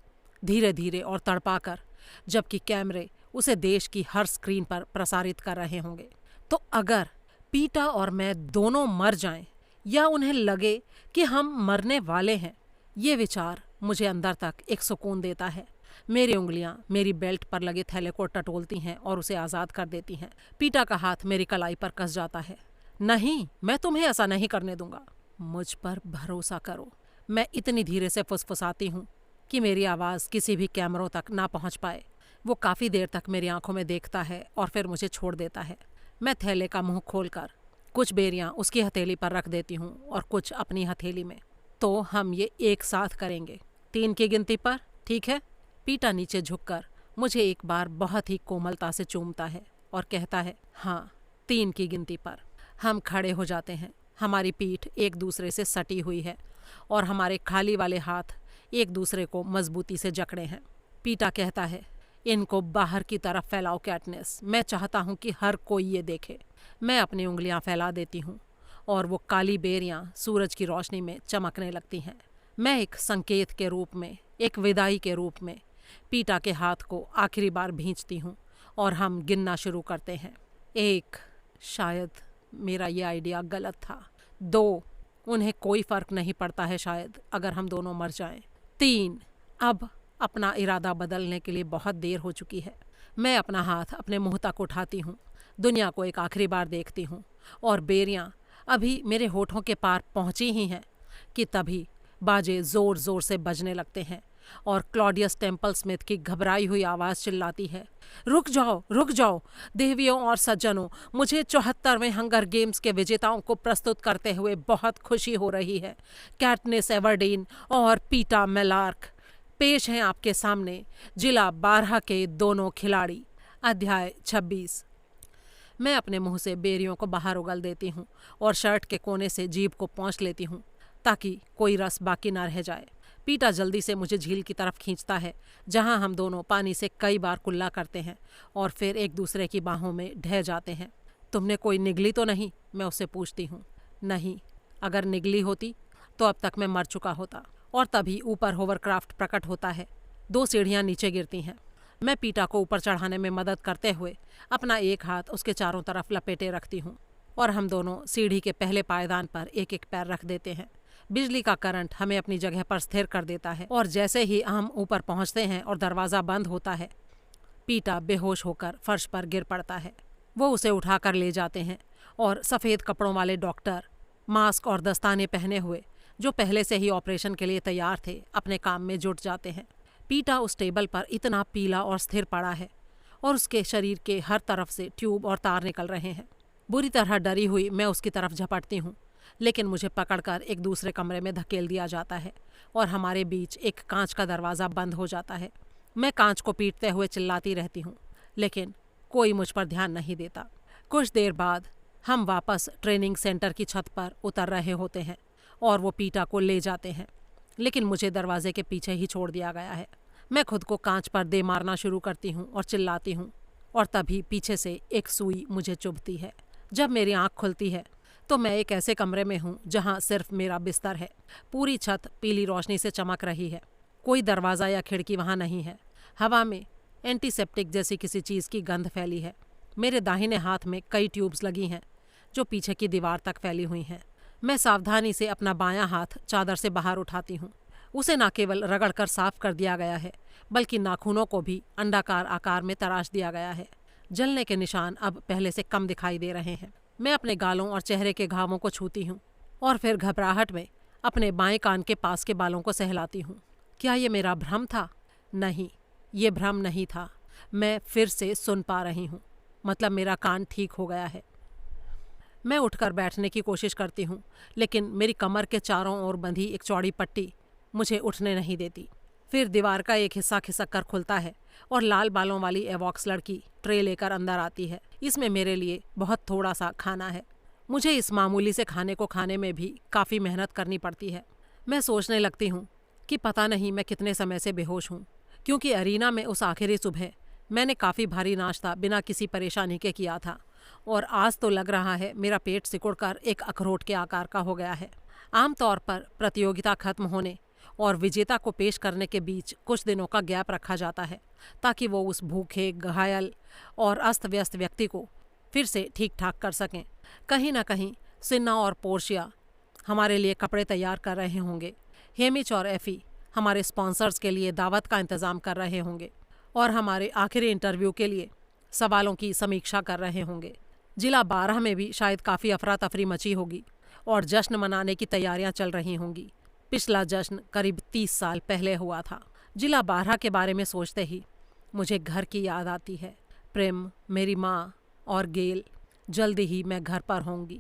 धीरे धीरे और तड़पाकर, जबकि कैमरे उसे देश की हर स्क्रीन पर प्रसारित कर रहे होंगे। तो अगर पीटा और मैं दोनों मर जाएं, या उन्हें लगे कि हम मरने वाले हैं, ये विचार मुझे अंदर तक एक सुकून देता है। मेरी उंगलियां मेरी बेल्ट पर लगे थैले को टटोलती हैं और उसे आज़ाद कर देती हैं। पीटा का हाथ मेरी कलाई पर कस जाता है। नहीं, मैं तुम्हें ऐसा नहीं करने दूंगा। मुझ पर भरोसा करो। मैं इतनी धीरे से फुसफुसाती हूँ कि मेरी आवाज़ किसी भी कैमरों तक ना पहुँच पाए। वो काफ़ी देर तक मेरी आंखों में देखता है और फिर मुझे छोड़ देता है। मैं थैले का मुंह खोलकर कुछ बेरियां उसकी हथेली पर रख देती हूँ और कुछ अपनी हथेली में। तो हम ये एक साथ करेंगे, 3 की गिनती पर, ठीक है? पीटा नीचे झुककर मुझे एक बार बहुत ही कोमलता से चूमता है और कहता है, हाँ, 3 की गिनती पर। हम खड़े हो जाते हैं। हमारी पीठ एक दूसरे से सटी हुई है और हमारे खाली वाले हाथ एक दूसरे को मजबूती से जकड़े हैं। पीटा कहता है, इनको बाहर की तरफ फैलाओ कैटनेस, मैं चाहता हूँ कि हर कोई ये देखे। मैं अपनी उंगलियां फैला देती हूँ और वो काली बेरियां सूरज की रोशनी में चमकने लगती हैं। मैं एक संकेत के रूप में, एक विदाई के रूप में पीटा के हाथ को आखिरी बार भींचती हूँ और हम गिनना शुरू करते हैं। 1, शायद मेरा ये आइडिया गलत था। 2, उन्हें कोई फर्क नहीं पड़ता है शायद अगर हम दोनों मर जाएं। 3, अब अपना इरादा बदलने के लिए बहुत देर हो चुकी है। मैं अपना हाथ अपने मुंह तक उठाती हूँ, दुनिया को एक आखिरी बार देखती हूँ और बेरियां अभी मेरे होठों के पार पहुँची ही हैं कि तभी बाजे जोर जोर से बजने लगते हैं और क्लॉडियस टेम्पल स्मिथ की घबराई हुई आवाज़ चिल्लाती है, रुक जाओ, रुक जाओ देवियों और सज्जनों, मुझे 74वें हंगर गेम्स के विजेताओं को प्रस्तुत करते हुए बहुत खुशी हो रही है। कैटनिस एवर्डीन और पीटा मेलार्क पेश हैं आपके सामने जिला 12 के दोनों खिलाड़ी। अध्याय 26। मैं अपने मुंह से बेरियों को बाहर उगल देती हूँ और शर्ट के कोने से जीभ को पोंछ लेती हूँ ताकि कोई रस बाकी ना रह जाए। पीटा जल्दी से मुझे झील की तरफ खींचता है जहाँ हम दोनों पानी से कई बार कुल्ला करते हैं और फिर एक दूसरे की बाहों में ढह जाते हैं। तुमने कोई निगली तो नहीं? मैं उससे पूछती हूँ। नहीं, अगर निगली होती तो अब तक मैं मर चुका होता। और तभी ऊपर होवरक्राफ्ट प्रकट होता है। 2 सीढ़ियाँ नीचे गिरती हैं। मैं पीटा को ऊपर चढ़ाने में मदद करते हुए अपना एक हाथ उसके चारों तरफ लपेटे रखती हूँ और हम दोनों सीढ़ी के पहले पायदान पर एक एक पैर रख देते हैं। बिजली का करंट हमें अपनी जगह पर स्थिर कर देता है और जैसे ही हम ऊपर पहुंचते हैं और दरवाज़ा बंद होता है, पीटा बेहोश होकर फर्श पर गिर पड़ता है। वो उसे उठाकर ले जाते हैं और सफ़ेद कपड़ों वाले डॉक्टर, मास्क और दस्ताने पहने हुए, जो पहले से ही ऑपरेशन के लिए तैयार थे, अपने काम में जुट जाते हैं। पीटा उस टेबल पर इतना पीला और स्थिर पड़ा है और उसके शरीर के हर तरफ से ट्यूब और तार निकल रहे हैं। बुरी तरह डरी हुई मैं उसकी तरफ झपटती हूँ, लेकिन मुझे पकड़कर एक दूसरे कमरे में धकेल दिया जाता है और हमारे बीच एक कांच का दरवाज़ा बंद हो जाता है। मैं कांच को पीटते हुए चिल्लाती रहती हूँ, लेकिन कोई मुझ पर ध्यान नहीं देता। कुछ देर बाद हम वापस ट्रेनिंग सेंटर की छत पर उतर रहे होते हैं और वो पीटा को ले जाते हैं, लेकिन मुझे दरवाजे के पीछे ही छोड़ दिया गया है। मैं खुद को कांच पर दे मारना शुरू करती हूँ और चिल्लाती हूँ और तभी पीछे से एक सुई मुझे चुभती है। जब मेरी आँख खुलती है तो मैं एक ऐसे कमरे में हूँ जहाँ सिर्फ मेरा बिस्तर है। पूरी छत पीली रोशनी से चमक रही है। कोई दरवाज़ा या खिड़की वहाँ नहीं है। हवा में एंटीसेप्टिक जैसी किसी चीज़ की गंध फैली है। मेरे दाहिने हाथ में कई ट्यूब्स लगी हैं जो पीछे की दीवार तक फैली हुई हैं। मैं सावधानी से अपना बायां हाथ चादर से बाहर उठाती हूँ। उसे न केवल रगड़कर साफ कर दिया गया है, बल्कि नाखूनों को भी अंडाकार आकार में तराश दिया गया है। जलने के निशान अब पहले से कम दिखाई दे रहे हैं। मैं अपने गालों और चेहरे के घावों को छूती हूँ और फिर घबराहट में अपने बाएं कान के पास के बालों को सहलाती हूँ। क्या ये मेरा भ्रम था? नहीं, ये भ्रम नहीं था। मैं फिर से सुन पा रही हूँ, मतलब मेरा कान ठीक हो गया है। मैं उठकर बैठने की कोशिश करती हूँ, लेकिन मेरी कमर के चारों ओर बंधी एक चौड़ी पट्टी मुझे उठने नहीं देती। फिर दीवार का एक हिस्सा खिसक कर खुलता है और लाल बालों वाली एवॉक्स लड़की ट्रे लेकर अंदर आती है। इसमें मेरे लिए बहुत थोड़ा सा खाना है। मुझे इस मामूली से खाने को खाने में भी काफ़ी मेहनत करनी पड़ती है। मैं सोचने लगती हूँ कि पता नहीं मैं कितने समय से बेहोश हूँ, क्योंकि अरीना में उस आखिरी सुबह मैंने काफ़ी भारी नाश्ता बिना किसी परेशानी के किया था और आज तो लग रहा है मेरा पेट सिकुड़कर एक अखरोट के आकार का हो गया है। आमतौर पर प्रतियोगिता खत्म होने और विजेता को पेश करने के बीच कुछ दिनों का गैप रखा जाता है ताकि वो उस भूखे, घायल और अस्त व्यस्त व्यक्ति को फिर से ठीक ठाक कर सकें। कहीं ना कहीं सिन्ना और पोर्शिया हमारे लिए कपड़े तैयार कर रहे होंगे। हेमिच और एफ़ी हमारे स्पॉन्सर्स के लिए दावत का इंतज़ाम कर रहे होंगे और हमारे आखिरी इंटरव्यू के लिए सवालों की समीक्षा कर रहे होंगे। जिला 12 में भी शायद काफ़ी अफरा तफरी मची होगी और जश्न मनाने की तैयारियां चल रही होंगी। पिछला जश्न करीब 30 साल पहले हुआ था। जिला 12 के बारे में सोचते ही मुझे घर की याद आती है। प्रेम, मेरी माँ और गेल। जल्दी ही मैं घर पर होंगी।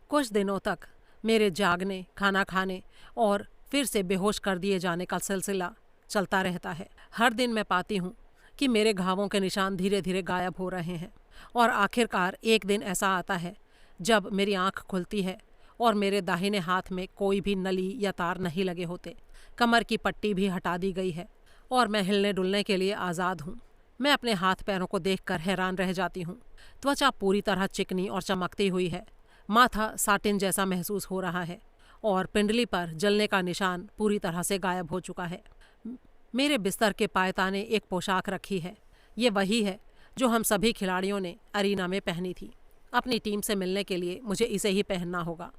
कुछ दिनों तक मेरे जागने, खाना खाने और फिर से बेहोश कर दिए जाने का सिलसिला चलता रहता है। हर दिन मैं पाती हूँ कि मेरे घावों के निशान धीरे धीरे गायब हो रहे हैं। और आखिरकार एक दिन ऐसा आता है जब मेरी आंख खुलती है और मेरे दाहिने हाथ में कोई भी नली या तार नहीं लगे होते। कमर की पट्टी भी हटा दी गई है और मैं हिलने डुलने के लिए आज़ाद हूँ। मैं अपने हाथ पैरों को देखकर हैरान रह जाती हूँ। त्वचा पूरी तरह चिकनी और चमकती हुई है, माथा साटिन जैसा महसूस हो रहा है और पिंडली पर जलने का निशान पूरी तरह से गायब हो चुका है। मेरे बिस्तर के पायताने एक पोशाक रखी है। ये वही है जो हम सभी खिलाड़ियों ने अरीना में पहनी थी। अपनी टीम से मिलने के लिए मुझे इसे ही पहनना होगा।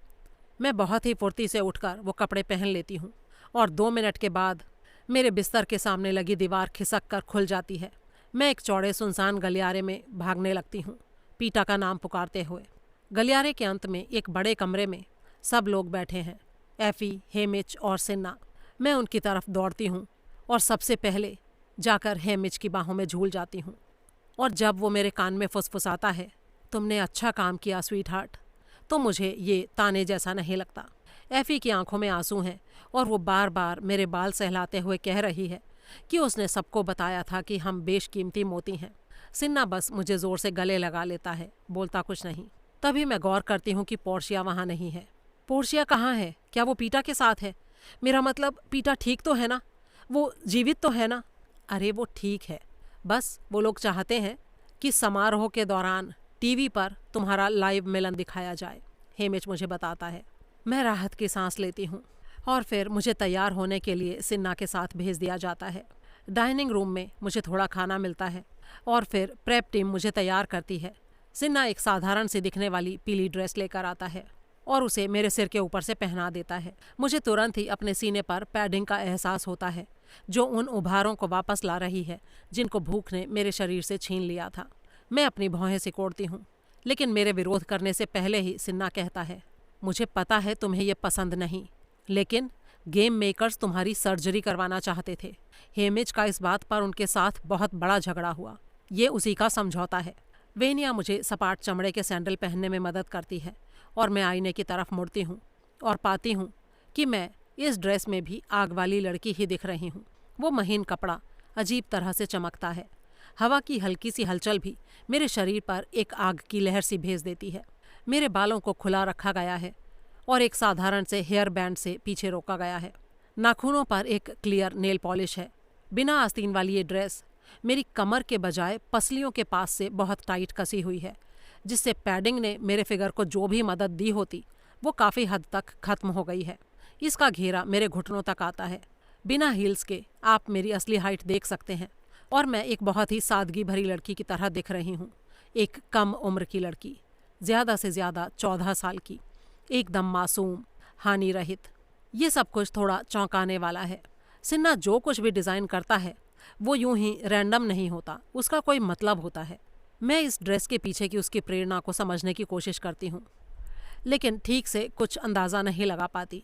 मैं बहुत ही फुर्ती से उठकर वो कपड़े पहन लेती हूँ और 2 मिनट के बाद मेरे बिस्तर के सामने लगी दीवार खिसक कर खुल जाती है। मैं एक चौड़े सुनसान गलियारे में भागने लगती हूँ, पीटा का नाम पुकारते हुए। गलियारे के अंत में एक बड़े कमरे में सब लोग बैठे हैं, एफी, हेमिच और सिन्ना। मैं उनकी तरफ दौड़ती हूँ और सबसे पहले जाकर हेमिच की बाहों में झूल जाती हूँ। और जब वो मेरे कान में फुसफुसाता है, तुमने अच्छा काम किया स्वीट हार्ट, तो मुझे ये ताने जैसा नहीं लगता। एफी की आंखों में आंसू हैं और वो बार बार मेरे बाल सहलाते हुए कह रही है कि उसने सबको बताया था कि हम बेशकीमती मोती हैं। सिन्ना बस मुझे ज़ोर से गले लगा लेता है, बोलता कुछ नहीं। तभी मैं गौर करती हूँ कि पोर्शिया वहाँ नहीं है। पोर्शिया कहाँ है? क्या वो पीटा के साथ है? मेरा मतलब, पीटा ठीक तो है ना? वो जीवित तो है ना? अरे वो ठीक है, बस वो लोग चाहते हैं कि समारोह के दौरान टीवी पर तुम्हारा लाइव मिलन दिखाया जाए, हेमिच मुझे बताता है। मैं राहत की सांस लेती हूँ और फिर मुझे तैयार होने के लिए सिन्ना के साथ भेज दिया जाता है। डाइनिंग रूम में मुझे थोड़ा खाना मिलता है और फिर प्रेप टीम मुझे तैयार करती है। सिन्ना एक साधारण सी दिखने वाली पीली ड्रेस लेकर आता है और उसे मेरे सिर के ऊपर से पहना देता है। मुझे तुरंत ही अपने सीने पर पैडिंग का एहसास होता है जो उन उभारों को वापस ला रही है जिनको भूख ने मेरे शरीर से छीन लिया था। मैं अपनी भौहें सिकोड़ती हूँ, लेकिन मेरे विरोध करने से पहले ही सिन्ना कहता है, मुझे पता है तुम्हें ये पसंद नहीं, लेकिन गेम मेकर्स तुम्हारी सर्जरी करवाना चाहते थे। हेमिच का इस बात पर उनके साथ बहुत बड़ा झगड़ा हुआ, ये उसी का समझौता है। वेनिया मुझे सपाट चमड़े के सैंडल पहनने में मदद करती है और मैं आईने की तरफ मुड़ती हूँ और पाती हूँ कि मैं इस ड्रेस में भी आग वाली लड़की ही दिख रही हूँ। वो महीन कपड़ा अजीब तरह से चमकता है। हवा की हल्की सी हलचल भी मेरे शरीर पर एक आग की लहर सी भेज देती है। मेरे बालों को खुला रखा गया है और एक साधारण से हेयर बैंड से पीछे रोका गया है। नाखूनों पर एक क्लियर नेल पॉलिश है। बिना आस्तीन वाली ये ड्रेस मेरी कमर के बजाय पसलियों के पास से बहुत टाइट कसी हुई है, जिससे पैडिंग ने मेरे फिगर को जो भी मदद दी होती वो काफ़ी हद तक खत्म हो गई है। इसका घेरा मेरे घुटनों तक आता है। बिना हील्स के आप मेरी असली हाइट देख सकते हैं और मैं एक बहुत ही सादगी भरी लड़की की तरह दिख रही हूँ। एक कम उम्र की लड़की, ज़्यादा से ज़्यादा 14 साल की, एकदम मासूम, हानि रहित। ये सब कुछ थोड़ा चौंकाने वाला है। सिन्ना जो कुछ भी डिज़ाइन करता है वो यूं ही रैंडम नहीं होता, उसका कोई मतलब होता है। मैं इस ड्रेस के पीछे की उसकी प्रेरणा को समझने की कोशिश करती हूँ, लेकिन ठीक से कुछ अंदाज़ा नहीं लगा पाती।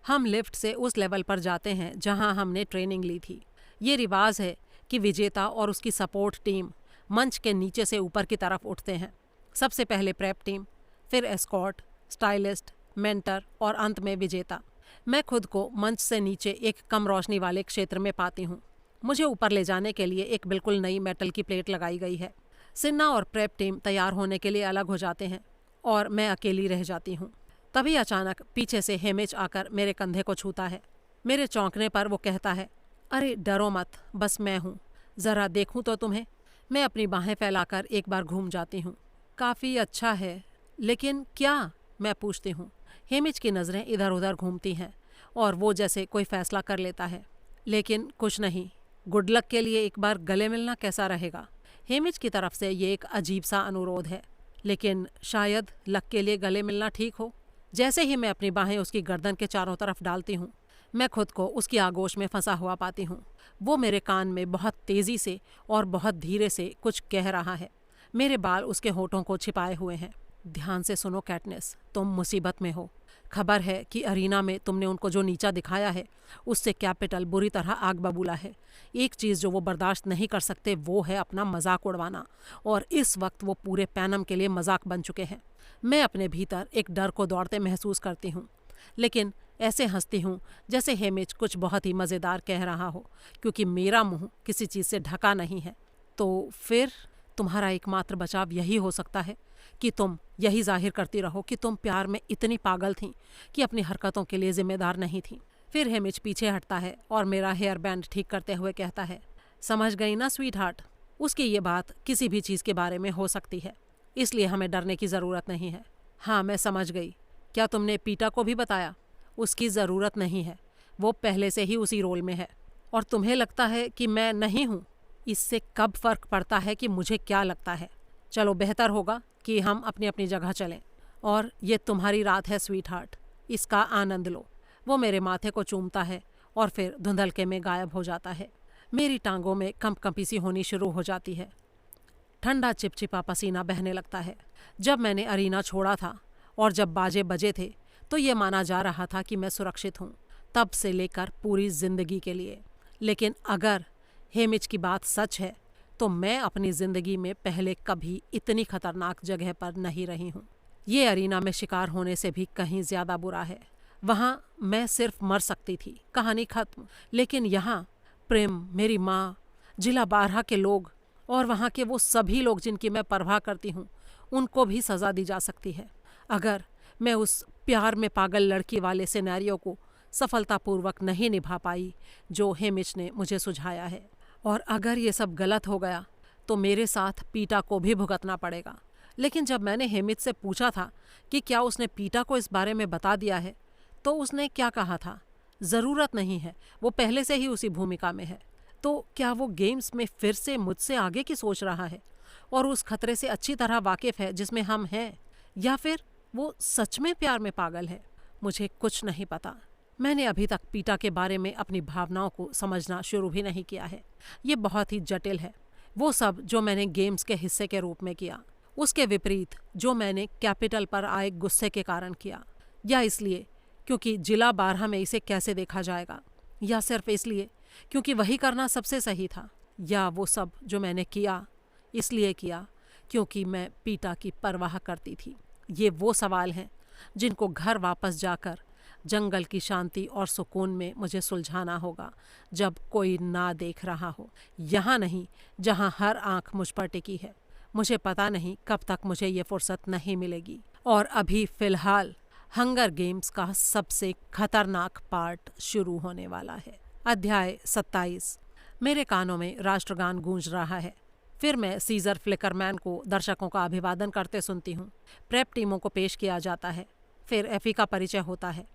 हम लिफ्ट से उस लेवल पर जाते हैं जहाँ हमने ट्रेनिंग ली थी। ये रिवाज है कि विजेता और उसकी सपोर्ट टीम मंच के नीचे से ऊपर की तरफ उठते हैं। सबसे पहले प्रेप टीम, फिर एस्कॉर्ट, स्टाइलिस्ट, मेंटर और अंत में विजेता। मैं खुद को मंच से नीचे एक कम रोशनी वाले क्षेत्र में पाती हूँ। मुझे ऊपर ले जाने के लिए एक बिल्कुल नई मेटल की प्लेट लगाई गई है। सिन्ना और प्रेप टीम तैयार होने के लिए अलग हो जाते हैं और मैं अकेली रह जाती हूँ। तभी अचानक पीछे से हेमिच आकर मेरे कंधे को छूता है। मेरे चौंकने पर वो कहता है, अरे डरो मत, बस मैं हूँ, ज़रा देखूँ तो तुम्हें। मैं अपनी बाहें फैलाकर एक बार घूम जाती हूँ। काफ़ी अच्छा है, लेकिन क्या? मैं पूछती हूँ। हेमिच की नज़रें इधर उधर घूमती हैं और वो जैसे कोई फैसला कर लेता है, लेकिन कुछ नहीं। गुड लक के लिए एक बार गले मिलना कैसा रहेगा? हेमिच की तरफ से ये एक अजीब सा अनुरोध है, लेकिन शायद लक के लिए गले मिलना ठीक हो। जैसे ही मैं अपनी बाहें उसकी गर्दन के चारों तरफ डालती हूँ, मैं खुद को उसकी आगोश में फंसा हुआ पाती हूँ। वो मेरे कान में बहुत तेज़ी से और बहुत धीरे से कुछ कह रहा है। मेरे बाल उसके होठों को छिपाए हुए हैं। ध्यान से सुनो कैटनिस, तुम मुसीबत में हो। खबर है कि अरीना में तुमने उनको जो नीचा दिखाया है उससे कैपिटल बुरी तरह आग बबूला है। एक चीज़ जो वो बर्दाश्त नहीं कर सकते वो है अपना मजाक उड़वाना, और इस वक्त वो पूरे पैनम के लिए मजाक बन चुके हैं। मैं अपने भीतर एक डर को दौड़ते महसूस करती हूँ लेकिन ऐसे हंसती हूँ जैसे हेमिच कुछ बहुत ही मज़ेदार कह रहा हो, क्योंकि मेरा मुंह किसी चीज़ से ढका नहीं है। तो फिर तुम्हारा एकमात्र बचाव यही हो सकता है कि तुम यही जाहिर करती रहो कि तुम प्यार में इतनी पागल थीं कि अपनी हरकतों के लिए जिम्मेदार नहीं थीं। फिर हेमिच पीछे हटता है और मेरा हेयर बैंड ठीक करते हुए कहता है, समझ गई ना स्वीट हार्ट, उसकी ये बात किसी भी चीज़ के बारे में हो सकती है, इसलिए हमें डरने की ज़रूरत नहीं है। हाँ, मैं समझ गई। क्या तुमने पीटा को भी बताया? उसकी ज़रूरत नहीं है, वो पहले से ही उसी रोल में है। और तुम्हें लगता है कि मैं नहीं हूँ? इससे कब फ़र्क पड़ता है कि मुझे क्या लगता है। चलो, बेहतर होगा कि हम अपनी अपनी जगह चलें। और ये तुम्हारी रात है स्वीट हार्ट, इसका आनंद लो। वो मेरे माथे को चूमता है और फिर धुंधलके में गायब हो जाता है। मेरी टांगों में कंपकंपी सी होनी शुरू हो जाती है। ठंडा चिपचिपा पसीना बहने लगता है। जब मैंने अरीना छोड़ा था और जब बाजे बजे थे तो ये माना जा रहा था कि मैं सुरक्षित हूँ, तब से लेकर पूरी जिंदगी के लिए। लेकिन अगर हेमिच की बात सच है तो मैं अपनी जिंदगी में पहले कभी इतनी खतरनाक जगह पर नहीं रही हूँ। ये अरीना में शिकार होने से भी कहीं ज्यादा बुरा है। वहाँ मैं सिर्फ मर सकती थी, कहानी खत्म। लेकिन यहाँ प्रेम, मेरी माँ, जिला 12 के लोग और वहाँ के वो सभी लोग जिनकी मैं परवाह करती हूँ, उनको भी सज़ा दी जा सकती है अगर मैं उस प्यार में पागल लड़की वाले सिनेरियो को सफलतापूर्वक नहीं निभा पाई जो हेमिच ने मुझे सुझाया है। और अगर ये सब गलत हो गया तो मेरे साथ पीटा को भी भुगतना पड़ेगा। लेकिन जब मैंने हेमिच से पूछा था कि क्या उसने पीटा को इस बारे में बता दिया है, तो उसने क्या कहा था? ज़रूरत नहीं है, वो पहले से ही उसी भूमिका में है। तो क्या वो गेम्स में फिर से मुझसे आगे की सोच रहा है और उस खतरे से अच्छी तरह वाकिफ़ है जिसमें हम हैं, या फिर वो सच में प्यार में पागल है? मुझे कुछ नहीं पता। मैंने अभी तक पीटा के बारे में अपनी भावनाओं को समझना शुरू भी नहीं किया है। ये बहुत ही जटिल है। वो सब जो मैंने गेम्स के हिस्से के रूप में किया, उसके विपरीत जो मैंने कैपिटल पर आए गुस्से के कारण किया, या इसलिए क्योंकि जिला 12 में इसे कैसे देखा जाएगा, या सिर्फ इसलिए क्योंकि वही करना सबसे सही था, या वो सब जो मैंने किया इसलिए किया क्योंकि मैं पीटा की परवाह करती थी। ये वो सवाल हैं जिनको घर वापस जाकर जंगल की शांति और सुकून में मुझे सुलझाना होगा, जब कोई ना देख रहा हो। यहाँ नहीं जहाँ हर आंख मुझ पर टिकी है। मुझे पता नहीं कब तक मुझे ये फुर्सत नहीं मिलेगी। और अभी फ़िलहाल हंगर गेम्स का सबसे खतरनाक पार्ट शुरू होने वाला है। अध्याय 27। मेरे कानों में राष्ट्रगान गूंज रहा है। फिर मैं सीजर फ्लिकरमैन को दर्शकों का अभिवादन करते सुनती हूँ। प्रेप टीमों को पेश किया जाता है। फिर एफी का परिचय होता है।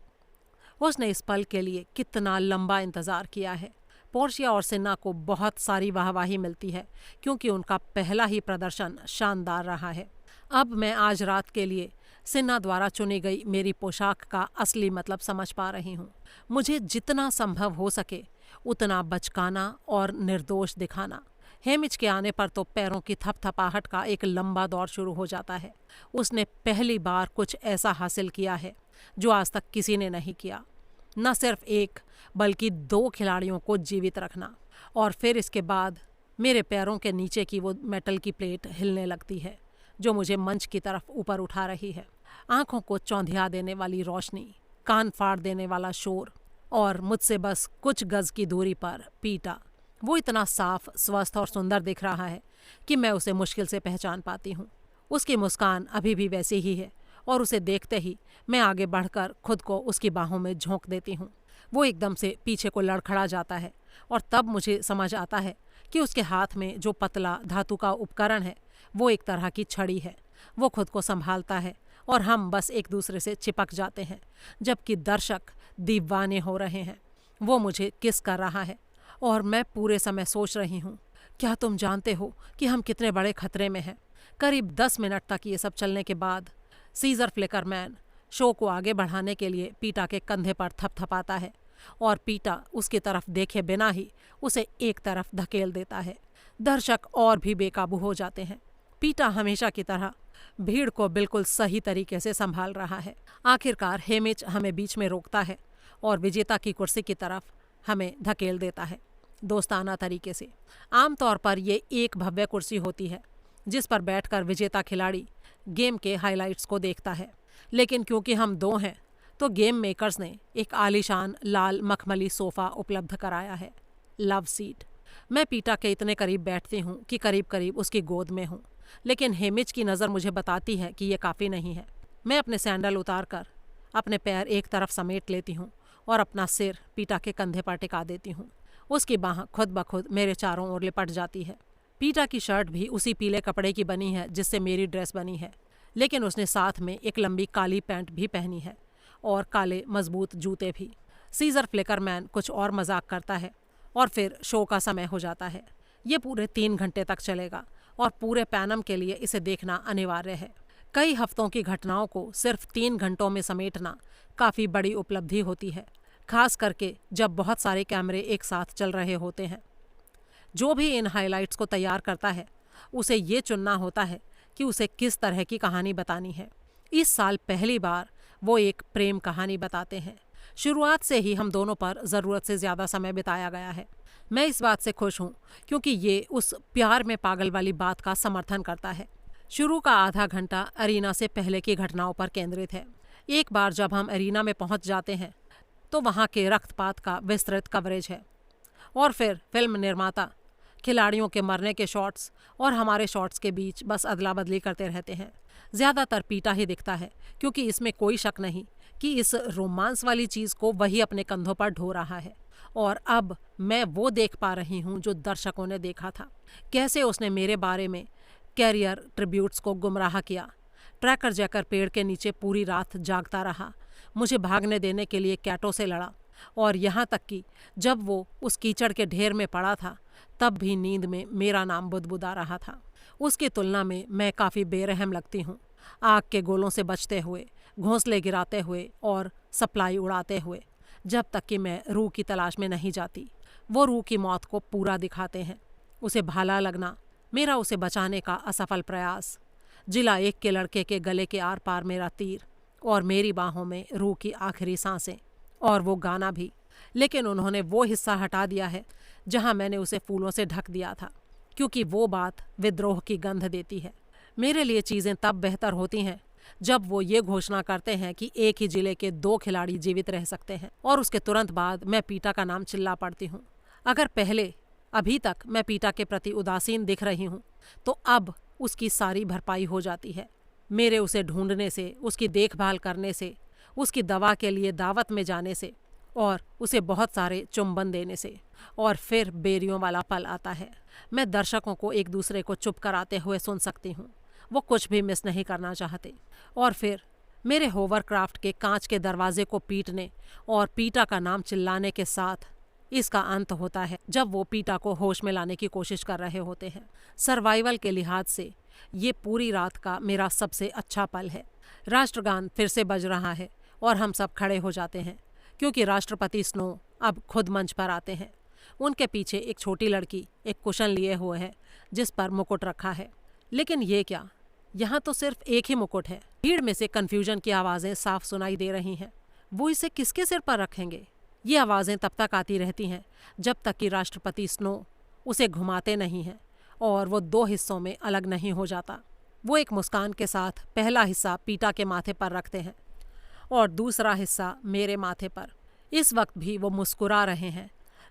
उसने इस पल के लिए कितना लंबा इंतज़ार किया है। पोर्शिया और सिन्हा को बहुत सारी वाहवाही मिलती है क्योंकि उनका पहला ही प्रदर्शन शानदार रहा है। अब मैं आज रात के लिए सिन्हा द्वारा चुनी गई मेरी पोशाक का असली मतलब समझ पा रही हूँ। मुझे जितना संभव हो सके उतना बचकाना और निर्दोष दिखाना। हेमिच के आने पर तो पैरों की थपथपाहट का एक लंबा दौर शुरू हो जाता है। उसने पहली बार कुछ ऐसा हासिल किया है जो आज तक किसी ने नहीं किया। न सिर्फ एक बल्कि 2 खिलाड़ियों को जीवित रखना। और फिर इसके बाद मेरे पैरों के नीचे की वो मेटल की प्लेट हिलने लगती है जो मुझे मंच की तरफ ऊपर उठा रही है। आंखों को चौंधिया देने वाली रोशनी, कान फाड़ देने वाला शोर, और मुझसे बस कुछ गज की दूरी पर पीटा। वो इतना साफ, स्वस्थ और सुंदर दिख रहा है कि मैं उसे मुश्किल से पहचान पाती हूँ। उसकी मुस्कान अभी भी वैसी ही है और उसे देखते ही मैं आगे बढ़कर खुद को उसकी बाहों में झोंक देती हूँ। वो एकदम से पीछे को लड़खड़ा जाता है और तब मुझे समझ आता है कि उसके हाथ में जो पतला धातु का उपकरण है वो एक तरह की छड़ी है। वो खुद को संभालता है और हम बस एक दूसरे से चिपक जाते हैं, जबकि दर्शक दीवाने हो रहे हैं। वो मुझे किस कर रहा है और मैं पूरे समय सोच रही हूँ, क्या तुम जानते हो कि हम कितने बड़े खतरे में हैं? करीब 10 मिनट तक ये सब चलने के बाद सीजर फ्लिकरमैन शो को आगे बढ़ाने के लिए पीटा के कंधे पर थपथपाता है और पीटा उसकी तरफ देखे बिना ही उसे एक तरफ धकेल देता है। दर्शक और भी बेकाबू हो जाते हैं। पीटा हमेशा की तरह भीड़ को बिल्कुल सही तरीके से संभाल रहा है। आखिरकार हेमिच हमें बीच में रोकता है और विजेता की कुर्सी की तरफ हमें धकेल देता है, दोस्ताना तरीके से। आमतौर पर ये एक भव्य कुर्सी होती है जिस पर बैठकर विजेता खिलाड़ी गेम के हाइलाइट्स को देखता है, लेकिन क्योंकि हम 2 हैं तो गेम मेकर्स ने एक आलीशान लाल मखमली सोफा उपलब्ध कराया है, लव सीट। मैं पीटा के इतने करीब बैठती हूँ कि करीब करीब उसकी गोद में हूँ, लेकिन हेमिज की नज़र मुझे बताती है कि ये काफ़ी नहीं है। मैं अपने सैंडल उतार कर अपने पैर एक तरफ समेट लेती हूँ और अपना सिर पीटा के कंधे पर टिका देती हूँ। उसकी बाह खुद ब खुद मेरे चारों ओर लिपट जाती है। पीटा की शर्ट भी उसी पीले कपड़े की बनी है जिससे मेरी ड्रेस बनी है, लेकिन उसने साथ में एक लंबी काली पैंट भी पहनी है और काले मजबूत जूते भी। सीजर फ्लिकरमैन कुछ और मजाक करता है और फिर शो का समय हो जाता है। ये पूरे 3 घंटे तक चलेगा और पूरे पैनम के लिए इसे देखना अनिवार्य है। कई हफ्तों की घटनाओं को सिर्फ 3 घंटों में समेटना काफ़ी बड़ी उपलब्धि होती है, खास करके जब बहुत सारे कैमरे एक साथ चल रहे होते हैं। जो भी इन हाइलाइट्स को तैयार करता है उसे ये चुनना होता है कि उसे किस तरह की कहानी बतानी है। इस साल पहली बार वो एक प्रेम कहानी बताते हैं। शुरुआत से ही हम दोनों पर ज़रूरत से ज़्यादा समय बिताया गया है। मैं इस बात से खुश हूँ क्योंकि ये उस प्यार में पागल वाली बात का समर्थन करता है। शुरू का आधा घंटा अरीना से पहले की घटनाओं पर केंद्रित है। एक बार जब हम अरीना में पहुँच जाते हैं तो वहाँ के रक्तपात का विस्तृत कवरेज है और फिर फिल्म निर्माता खिलाड़ियों के मरने के शॉट्स और हमारे शॉट्स के बीच बस अदला बदली करते रहते हैं। ज़्यादातर पीटा ही दिखता है क्योंकि इसमें कोई शक नहीं कि इस रोमांस वाली चीज़ को वही अपने कंधों पर ढो रहा है। और अब मैं वो देख पा रही हूँ जो दर्शकों ने देखा था, कैसे उसने मेरे बारे में कैरियर ट्रिब्यूट्स को गुमराह किया। ट्रैकर जैकर पेड़ के नीचे पूरी रात जागता रहा, मुझे भागने देने के लिए कैटो से लड़ा और यहाँ तक कि जब वो उस कीचड़ के ढेर में पड़ा था तब भी नींद में मेरा नाम बुदबुदा रहा था। उसकी तुलना में मैं काफ़ी बेरहम लगती हूँ, आग के गोलों से बचते हुए, घोंसले गिराते हुए और सप्लाई उड़ाते हुए, जब तक कि मैं रूह की तलाश में नहीं जाती। वो रूह की मौत को पूरा दिखाते हैं, उसे भाला लगना, मेरा उसे बचाने का असफल प्रयास, जिला 1 के लड़के के गले के आर पार मेरा तीर और मेरी बाहों में रूह की आखिरी सांसें और वो गाना भी। लेकिन उन्होंने वो हिस्सा हटा दिया है जहां मैंने उसे फूलों से ढक दिया था, क्योंकि वो बात विद्रोह की गंध देती है। मेरे लिए चीज़ें तब बेहतर होती हैं जब वो ये घोषणा करते हैं कि एक ही जिले के 2 खिलाड़ी जीवित रह सकते हैं और उसके तुरंत बाद मैं पीटा का नाम चिल्ला पड़ती हूँ। अगर पहले अभी तक मैं पीटा के प्रति उदासीन दिख रही हूँ तो अब उसकी सारी भरपाई हो जाती है। मेरे उसे ढूंढने से, उसकी देखभाल करने से, उसकी दवा के लिए दावत में जाने से और उसे बहुत सारे चुंबन देने से। और फिर बेरियों वाला पल आता है। मैं दर्शकों को एक दूसरे को चुप कराते हुए सुन सकती हूँ, वो कुछ भी मिस नहीं करना चाहते। और फिर मेरे होवरक्राफ्ट के कांच के दरवाजे को पीटने और पीटा का नाम चिल्लाने के साथ इसका अंत होता है जब वो पीटा को होश में लाने की कोशिश कर रहे होते हैं। सर्वाइवल के लिहाज से ये पूरी रात का मेरा सबसे अच्छा पल है। राष्ट्रगान फिर से बज रहा है और हम सब खड़े हो जाते हैं क्योंकि राष्ट्रपति स्नो अब खुद मंच पर आते हैं। उनके पीछे एक छोटी लड़की एक कुशन लिए हुए है जिस पर मुकुट रखा है। लेकिन ये क्या, यहाँ तो सिर्फ एक ही मुकुट है। भीड़ में से कन्फ्यूजन की आवाज़ें साफ सुनाई दे रही हैं। वो इसे किसके सिर पर रखेंगे? ये आवाज़ें तब तक आती रहती हैं जब तक कि राष्ट्रपति स्नो उसे घुमाते नहीं हैं और वो 2 हिस्सों में अलग नहीं हो जाता। वो एक मुस्कान के साथ पहला हिस्सा पीटा के माथे पर रखते हैं और दूसरा हिस्सा मेरे माथे पर। इस वक्त भी वो मुस्कुरा रहे हैं,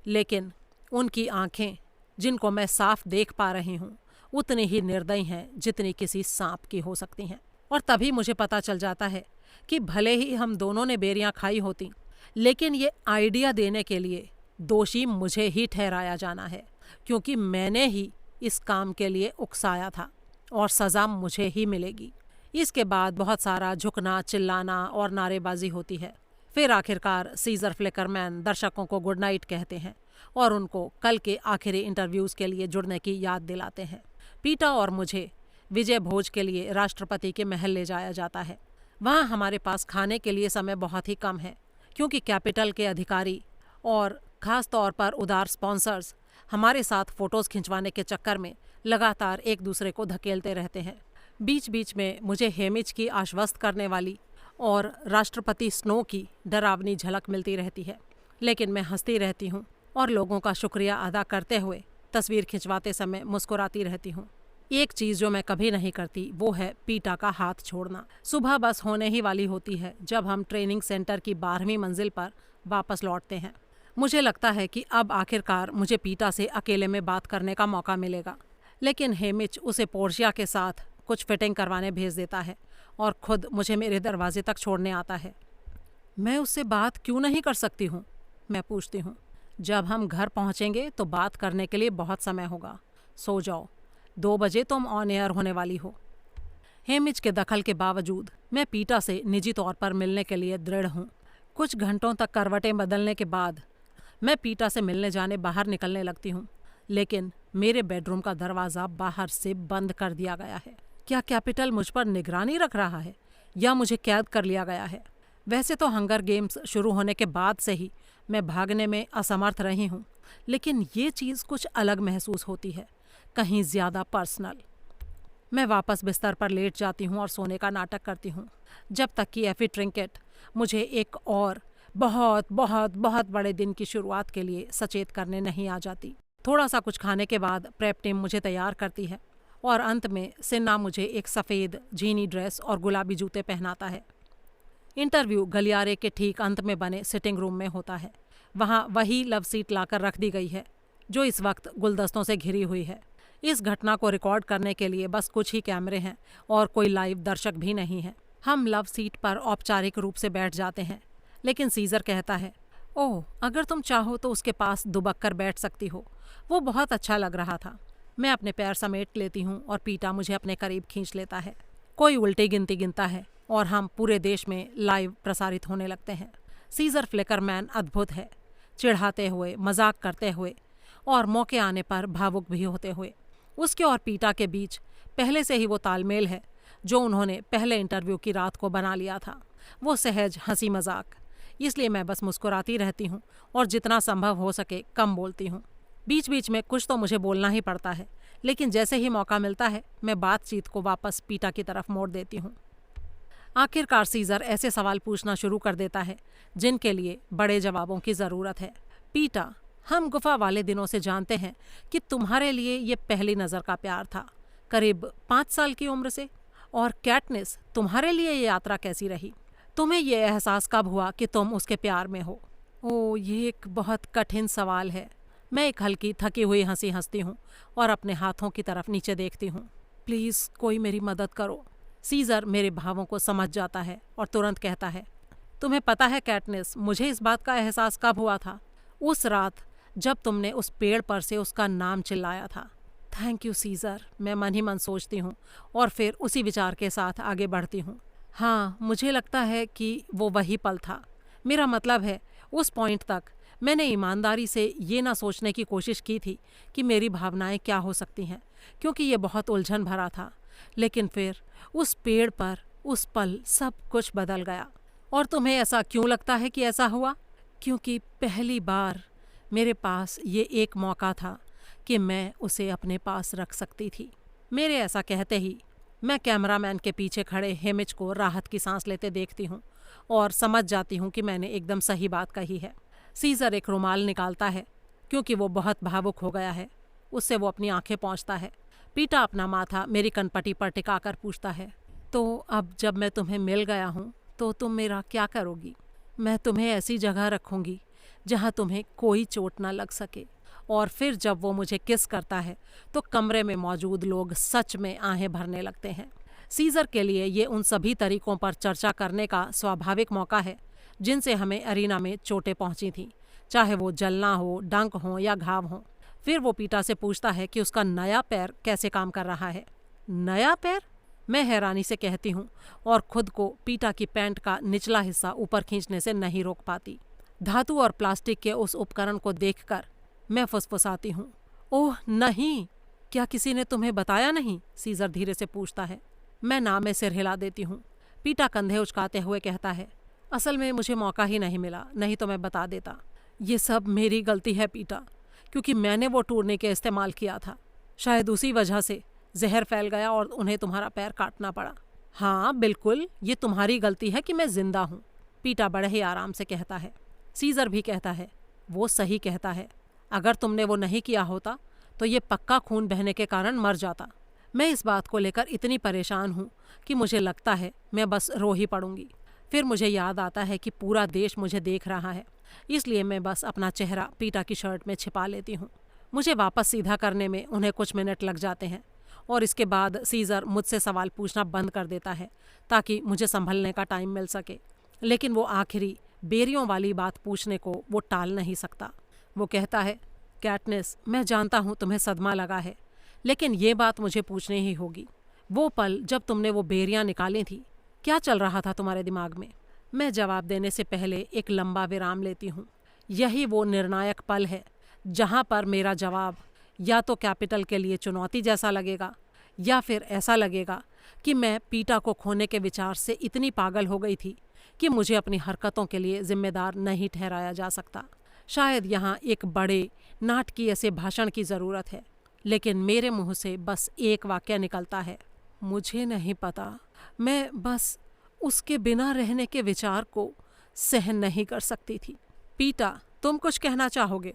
लेकिन उनकी आंखें, जिनको मैं साफ देख पा रही हूँ, उतनी ही निर्दयी हैं जितनी किसी सांप की हो सकती हैं। और तभी मुझे पता चल जाता है कि भले ही हम दोनों ने बेरियां खाई होती, लेकिन ये आइडिया देने के लिए दोषी मुझे ही ठहराया जाना है, क्योंकि मैंने ही इस काम के लिए उकसाया था और सज़ा मुझे ही मिलेगी। इसके बाद बहुत सारा झुकना, चिल्लाना और नारेबाजी होती है। फिर आखिरकार सीजर फ्लिकरमैन दर्शकों को गुड नाइट कहते हैं और उनको कल के आखिरी इंटरव्यूज़ के लिए जुड़ने की याद दिलाते हैं। पीटा और मुझे विजय भोज के लिए राष्ट्रपति के महल ले जाया जाता है। वहाँ हमारे पास खाने के लिए समय बहुत ही कम है, क्योंकि कैपिटल के अधिकारी और ख़ास तौर पर उदार स्पॉन्सर्स हमारे साथ फ़ोटोज़ खिंचवाने के चक्कर में लगातार एक दूसरे को धकेलते रहते हैं। बीच बीच में मुझे हेमिज की आश्वस्त करने वाली और राष्ट्रपति स्नो की डरावनी झलक मिलती रहती है, लेकिन मैं हंसती रहती हूँ और लोगों का शुक्रिया अदा करते हुए तस्वीर खिंचवाते समय मुस्कुराती रहती हूँ। एक चीज जो मैं कभी नहीं करती वो है पीटा का हाथ छोड़ना। सुबह बस होने ही वाली होती है जब हम ट्रेनिंग सेंटर की 12वीं मंजिल पर वापस लौटते हैं। मुझे लगता है कि अब आखिरकार मुझे पीटा से अकेले में बात करने का मौका मिलेगा, लेकिन हेमिच उसे पोर्शिया के साथ कुछ फिटिंग करवाने भेज देता है और खुद मुझे मेरे दरवाजे तक छोड़ने आता है। मैं उससे बात क्यों नहीं कर सकती हूँ, मैं पूछती हूँ। जब हम घर पहुँचेंगे तो बात करने के लिए बहुत समय होगा, सो जाओ, 2 बजे तुम ऑन एयर होने वाली हो। हेमिच के दखल के बावजूद मैं पीटा से निजी तौर पर मिलने के लिए दृढ़ हूँ। कुछ घंटों तक करवटें बदलने के बाद मैं पीटा से मिलने जाने बाहर निकलने लगती हूँ, लेकिन मेरे बेडरूम का दरवाज़ा बाहर से बंद कर दिया गया है। क्या कैपिटल मुझ पर निगरानी रख रहा है या मुझे कैद कर लिया गया है? वैसे तो हंगर गेम्स शुरू होने के बाद से ही मैं भागने में असमर्थ रही हूँ, लेकिन ये चीज़ कुछ अलग महसूस होती है, कहीं ज़्यादा पर्सनल। मैं वापस बिस्तर पर लेट जाती हूँ और सोने का नाटक करती हूँ, जब तक कि एफी ट्रिंकेट मुझे एक और बहुत बहुत बहुत बड़े दिन की शुरुआत के लिए सचेत करने नहीं आ जाती। थोड़ा सा कुछ खाने के बाद प्रेप टीम मुझे तैयार करती है और अंत में सिन्हा मुझे एक सफ़ेद झीनी ड्रेस और गुलाबी जूते पहनाता है। इंटरव्यू गलियारे के ठीक अंत में बने सिटिंग रूम में होता है। वहाँ वही लव सीट लाकर रख दी गई है जो इस वक्त गुलदस्तों से घिरी हुई है। इस घटना को रिकॉर्ड करने के लिए बस कुछ ही कैमरे हैं और कोई लाइव दर्शक भी नहीं है। हम लव सीट पर औपचारिक रूप से बैठ जाते हैं, लेकिन सीजर कहता है, ओह, अगर तुम चाहो तो उसके पास दुबक कर बैठ सकती हो, वो बहुत अच्छा लग रहा था। मैं अपने पैर समेट लेती हूँ और पीटा मुझे अपने करीब खींच लेता है। कोई उल्टी गिनती गिनता है और हम पूरे देश में लाइव प्रसारित होने लगते हैं। सीजर फ्लिकरमैन अद्भुत है, चिढ़ाते हुए, मजाक करते हुए और मौके आने पर भावुक भी होते हुए। उसके और पीटा के बीच पहले से ही वो तालमेल है जो उन्होंने पहले इंटरव्यू की रात को बना लिया था। वो सहज हंसी मजाक। इसलिए मैं बस मुस्कुराती रहती हूँ और जितना संभव हो सके कम बोलती हूँ। बीच बीच में कुछ तो मुझे बोलना ही पड़ता है, लेकिन जैसे ही मौका मिलता है मैं बातचीत को वापस पीटा की तरफ मोड़ देती हूँ। आखिरकार सीजर ऐसे सवाल पूछना शुरू कर देता है जिनके लिए बड़े जवाबों की ज़रूरत है। पीटा, हम गुफा वाले दिनों से जानते हैं कि तुम्हारे लिए ये पहली नज़र का प्यार था, करीब 5 साल की उम्र से। और कैटनिस, तुम्हारे लिए ये यात्रा कैसी रही? तुम्हें ये एहसास कब हुआ कि तुम उसके प्यार में हो? ओह, ये एक बहुत कठिन सवाल है। मैं एक हल्की थकी हुई हंसी हंसती हूँ और अपने हाथों की तरफ नीचे देखती हूँ। प्लीज़ कोई मेरी मदद करो। सीजर मेरे भावों को समझ जाता है और तुरंत कहता है, तुम्हें पता है कैटनिस, मुझे इस बात का एहसास कब हुआ था? उस रात जब तुमने उस पेड़ पर से उसका नाम चिल्लाया था। थैंक यू सीजर, मैं मन ही मन सोचती हूँ और फिर उसी विचार के साथ आगे बढ़ती हूँ। हाँ, मुझे लगता है कि वो वही पल था। मेरा मतलब है, उस पॉइंट तक मैंने ईमानदारी से ये ना सोचने की कोशिश की थी कि मेरी भावनाएं क्या हो सकती हैं, क्योंकि ये बहुत उलझन भरा था। लेकिन फिर उस पेड़ पर उस पल सब कुछ बदल गया। और तुम्हें ऐसा क्यों लगता है कि ऐसा हुआ? क्योंकि पहली बार मेरे पास ये एक मौका था कि मैं उसे अपने पास रख सकती थी। मेरे ऐसा कहते ही मैं कैमरामैन के पीछे खड़े हेमिच को राहत की सांस लेते देखती हूँ और समझ जाती हूँ कि मैंने एकदम सही बात कही है। सीजर एक रुमाल निकालता है क्योंकि वो बहुत भावुक हो गया है। उससे वो अपनी आंखें पोंछता है। पीटा अपना माथा मेरी कनपटी पर टिकाकर पूछता है, तो अब जब मैं तुम्हें मिल गया हूँ तो तुम मेरा क्या करोगी? मैं तुम्हें ऐसी जगह रखूँगी जहाँ तुम्हें कोई चोट ना लग सके। और फिर जब वो मुझे किस करता है तो कमरे में मौजूद लोग सच में आहें भरने लगते हैं। सीजर के लिए ये उन सभी तरीकों पर चर्चा करने का स्वाभाविक मौका है जिनसे हमें अरीना में चोटें पहुंची थीं, चाहे वो जलना हो, डंक हो या घाव हो। फिर वो पीटा से पूछता है कि उसका नया पैर कैसे काम कर रहा है। नया पैर? मैं हैरानी से कहती हूँ और खुद को पीटा की पैंट का निचला हिस्सा ऊपर खींचने से नहीं रोक पाती। धातु और प्लास्टिक के उस उपकरण को देखकर मैं फुसफुसाती हूँ, ओह नहीं, क्या किसी ने तुम्हें बताया नहीं? सीजर धीरे से पूछता है। मैं ना में सिर हिला देती हूँ। पीटा कंधे उचकाते हुए कहता है, असल में मुझे मौका ही नहीं मिला, नहीं तो मैं बता देता। ये सब मेरी गलती है पीटा, क्योंकि मैंने वो टूर्निके इस्तेमाल किया था। शायद उसी वजह से जहर फैल गया और उन्हें तुम्हारा पैर काटना पड़ा। हाँ बिल्कुल, ये तुम्हारी गलती है कि मैं जिंदा हूँ, पीटा बड़े ही आराम से कहता है। सीजर भी कहता है, वो सही कहता है। अगर तुमने वो नहीं किया होता तो ये पक्का खून बहने के कारण मर जाता। मैं इस बात को लेकर इतनी परेशान हूँ कि मुझे लगता है मैं बस रो ही पड़ूंगी। फिर मुझे याद आता है कि पूरा देश मुझे देख रहा है, इसलिए मैं बस अपना चेहरा पीटा की शर्ट में छिपा लेती हूँ। मुझे वापस सीधा करने में उन्हें कुछ मिनट लग जाते हैं और इसके बाद सीज़र मुझसे सवाल पूछना बंद कर देता है ताकि मुझे संभलने का टाइम मिल सके। लेकिन वो आखिरी बेरियों वाली बात पूछने को वो टाल नहीं सकता। वो कहता है, कैटनिस, मैं जानता हूँ तुम्हें सदमा लगा है, लेकिन ये बात मुझे पूछनी ही होगी। वो पल जब तुमने वो बेरियां निकाली थी, क्या चल रहा था तुम्हारे दिमाग में? मैं जवाब देने से पहले एक लंबा विराम लेती हूँ। यही वो निर्णायक पल है जहाँ पर मेरा जवाब या तो कैपिटल के लिए चुनौती जैसा लगेगा या फिर ऐसा लगेगा कि मैं पीटा को खोने के विचार से इतनी पागल हो गई थी कि मुझे अपनी हरकतों के लिए जिम्मेदार नहीं ठहराया जा सकता। शायद यहाँ एक बड़े नाटकीय से भाषण की ज़रूरत है, लेकिन मेरे मुंह से बस एक वाक्य निकलता है, मुझे नहीं पता। मैं बस उसके बिना रहने के विचार को सहन नहीं कर सकती थी। पीटा, तुम कुछ कहना चाहोगे?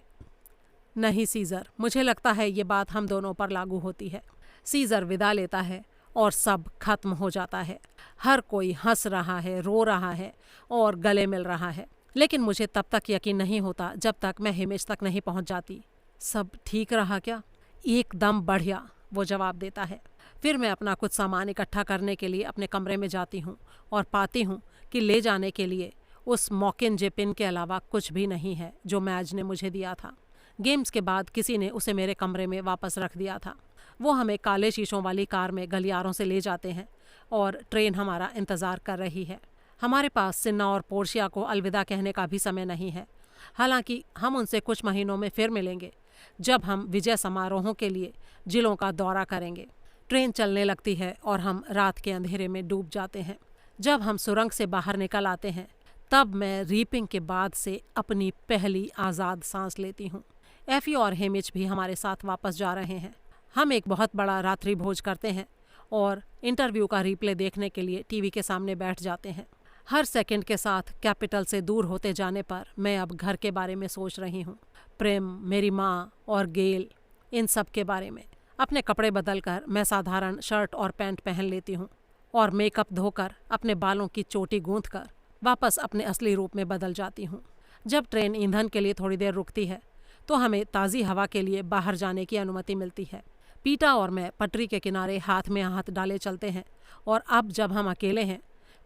नहीं सीज़र, मुझे लगता है ये बात हम दोनों पर लागू होती है। सीज़र विदा लेता है और सब खत्म हो जाता है। हर कोई हंस रहा है, रो रहा है और गले मिल रहा है, लेकिन मुझे तब तक यकीन नहीं होता जब तक मैं हिमेश तक नहीं पहुंच जाती। सब ठीक रहा क्या? एकदम बढ़िया, वो जवाब देता है। फिर मैं अपना कुछ सामान इकट्ठा करने के लिए अपने कमरे में जाती हूँ और पाती हूँ कि ले जाने के लिए उस मॉकिनजे पिन के अलावा कुछ भी नहीं है जो मैज ने मुझे दिया था। गेम्स के बाद किसी ने उसे मेरे कमरे में वापस रख दिया था। वो हमें काले शीशों वाली कार में गलियारों से ले जाते हैं और ट्रेन हमारा इंतज़ार कर रही है। हमारे पास सिन्ना और पोर्शिया को अलविदा कहने का भी समय नहीं है। हालांकि हम उनसे कुछ महीनों में फिर मिलेंगे जब हम विजय समारोहों के लिए जिलों का दौरा करेंगे। ट्रेन चलने लगती है और हम रात के अंधेरे में डूब जाते हैं। जब हम सुरंग से बाहर निकल आते हैं तब मैं रीपिंग के बाद से अपनी पहली आज़ाद सांस लेती हूँ। एफी और हेमिच भी हमारे साथ वापस जा रहे हैं। हम एक बहुत बड़ा रात्रि भोज करते हैं और इंटरव्यू का रिप्ले देखने के लिए टीवी के सामने बैठ जाते हैं। हर सेकंड के साथ कैपिटल से दूर होते जाने पर मैं अब घर के बारे में सोच रही हूँ, प्रेम, मेरी माँ और गेल, इन सब के बारे में। अपने कपड़े बदलकर मैं साधारण शर्ट और पैंट पहन लेती हूँ और मेकअप धोकर अपने बालों की चोटी गूंथकर वापस अपने असली रूप में बदल जाती हूँ। जब ट्रेन ईंधन के लिए थोड़ी देर रुकती है तो हमें ताज़ी हवा के लिए बाहर जाने की अनुमति मिलती है। पीटा और मैं पटरी के किनारे हाथ में हाथ डाले चलते हैं और अब जब हम अकेले हैं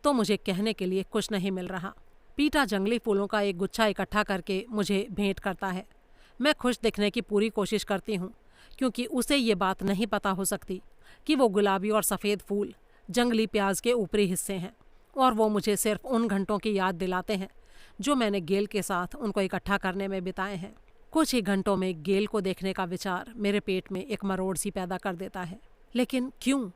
तो मुझे कहने के लिए कुछ नहीं मिल रहा। पीटा जंगली फूलों का एक गुच्छा इकट्ठा करके मुझे भेंट करता है। मैं खुश दिखने की पूरी कोशिश करती हूँ क्योंकि उसे ये बात नहीं पता हो सकती कि वो गुलाबी और सफ़ेद फूल जंगली प्याज के ऊपरी हिस्से हैं और वो मुझे सिर्फ उन घंटों की याद दिलाते हैं जो मैंने गेल के साथ उनको इकट्ठा करने में बिताए हैं। कुछ ही घंटों में गेल को देखने का विचार मेरे पेट में एक मरोड़ सी पैदा कर देता है, लेकिन क्यों,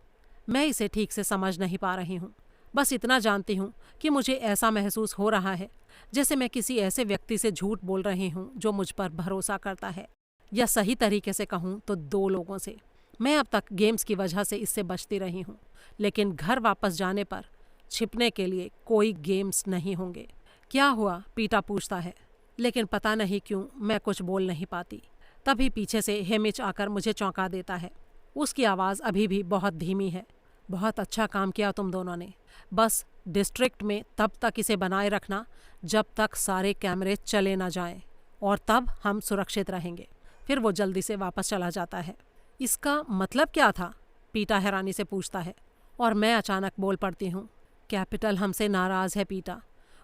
मैं इसे ठीक से समझ नहीं पा रही हूँ। बस इतना जानती हूँ कि मुझे ऐसा महसूस हो रहा है जैसे मैं किसी ऐसे व्यक्ति से झूठ बोल रही हूँ जो मुझ पर भरोसा करता है, या सही तरीके से कहूँ तो दो लोगों से। मैं अब तक गेम्स की वजह से इससे बचती रही हूँ, लेकिन घर वापस जाने पर छिपने के लिए कोई गेम्स नहीं होंगे। क्या हुआ? पीटा पूछता है, लेकिन पता नहीं क्यों मैं कुछ बोल नहीं पाती। तभी पीछे से हेमिच आकर मुझे चौंका देता है। उसकी आवाज़ अभी भी बहुत धीमी है। बहुत अच्छा काम किया तुम दोनों ने। बस डिस्ट्रिक्ट में तब तक इसे बनाए रखना जब तक सारे कैमरे चले ना जाएं, और तब हम सुरक्षित रहेंगे। फिर वो जल्दी से वापस चला जाता है। इसका मतलब क्या था? पीटा हैरानी से पूछता है और मैं अचानक बोल पड़ती हूँ, कैपिटल हमसे नाराज़ है पीटा।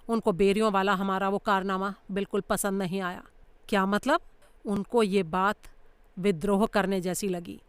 उनको बेरियों वाला हमारा वो कारनामा बिल्कुल पसंद नहीं आया। क्या मतलब? उनको ये बात विद्रोह करने जैसी लगी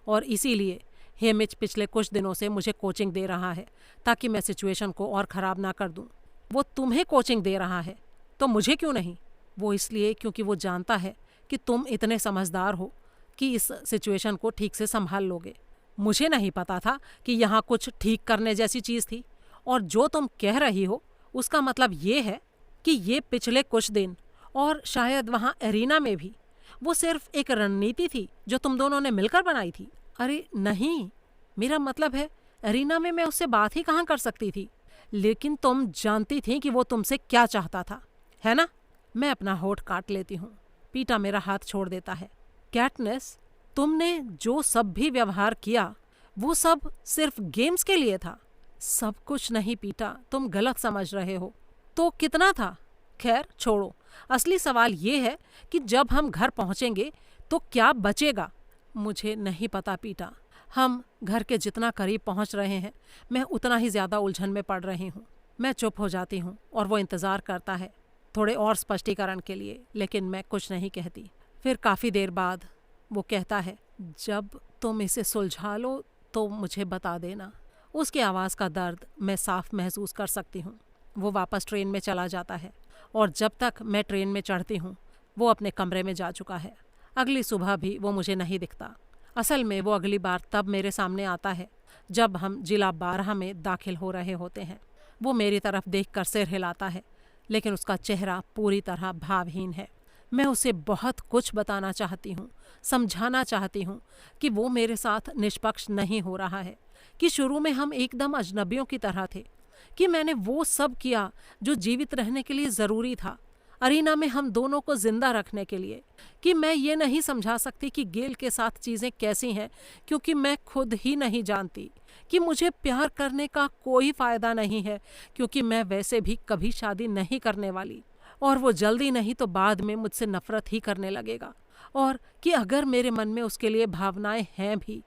और इसीलिए हेमिच पिछले कुछ दिनों से मुझे कोचिंग दे रहा है ताकि मैं सिचुएशन को और ख़राब ना कर दूं। वो तुम्हें कोचिंग दे रहा है तो मुझे क्यों नहीं? वो इसलिए क्योंकि वो जानता है कि तुम इतने समझदार हो कि इस सिचुएशन को ठीक से संभाल लोगे। मुझे नहीं पता था कि यहाँ कुछ ठीक करने जैसी चीज़ थी, और जो तुम कह रही हो उसका मतलब ये है कि ये पिछले कुछ दिन और शायद वहाँ एरिना में भी वो सिर्फ एक रणनीति थी जो तुम दोनों ने मिलकर बनाई थी। अरे नहीं, मेरा मतलब है एरिना में मैं उससे बात ही कहाँ कर सकती थी, लेकिन तुम जानती थी कि वो तुमसे क्या चाहता था, है ना? मैं अपना होठ काट लेती हूँ। पीटा मेरा हाथ छोड़ देता है। कैटनिस, तुमने जो सब भी व्यवहार किया वो सब सिर्फ गेम्स के लिए था। सब कुछ नहीं पीटा, तुम गलत समझ रहे हो। तो कितना था? खैर छोड़ो, असली सवाल ये है कि जब हम घर पहुंचेंगे तो क्या बचेगा। मुझे नहीं पता पीटा। हम घर के जितना करीब पहुंच रहे हैं, मैं उतना ही ज्यादा उलझन में पड़ रही हूँ। मैं चुप हो जाती हूँ और वो इंतजार करता है थोड़े और स्पष्टीकरण के लिए, लेकिन मैं कुछ नहीं कहती। फिर काफी देर बाद वो कहता है, जब तुम इसे सुलझा लो तो मुझे बता देना। उसकी आवाज़ का दर्द मैं साफ महसूस कर सकती हूँ। वो वापस ट्रेन में चला जाता है और जब तक मैं ट्रेन में चढ़ती हूँ वो अपने कमरे में जा चुका है। अगली सुबह भी वो मुझे नहीं दिखता। असल में वो अगली बार तब मेरे सामने आता है जब हम जिला 12 में दाखिल हो रहे होते हैं। वो मेरी तरफ देखकर सिर हिलाता है, लेकिन उसका चेहरा पूरी तरह भावहीन है। मैं उसे बहुत कुछ बताना चाहती हूँ, समझाना चाहती हूँ कि वो मेरे साथ निष्पक्ष नहीं हो रहा है, कि शुरू में हम एकदम अजनबियों की तरह थे, कि मैंने वो सब किया जो जीवित रहने के लिए ज़रूरी था, अरीना में हम दोनों को जिंदा रखने के लिए, कि मैं ये नहीं समझा सकती कि गेल के साथ चीज़ें कैसी हैं क्योंकि मैं खुद ही नहीं जानती, कि मुझे प्यार करने का कोई फ़ायदा नहीं है क्योंकि मैं वैसे भी कभी शादी नहीं करने वाली और वो जल्दी नहीं तो बाद में मुझसे नफरत ही करने लगेगा, और कि अगर मेरे मन में उसके लिए भावनाएं हैं भी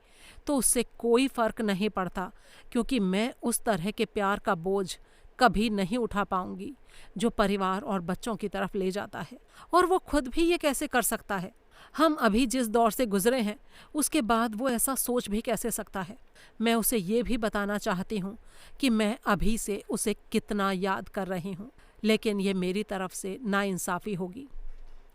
तो उससे कोई फ़र्क नहीं पड़ता क्योंकि मैं उस तरह के प्यार का बोझ कभी नहीं उठा पाऊंगी जो परिवार और बच्चों की तरफ ले जाता है। और वो खुद भी ये कैसे कर सकता है? हम अभी जिस दौर से गुजरे हैं उसके बाद वो ऐसा सोच भी कैसे सकता है? मैं उसे ये भी बताना चाहती हूँ कि मैं अभी से उसे कितना याद कर रही हूँ, लेकिन ये मेरी तरफ से नाइंसाफ़ी होगी।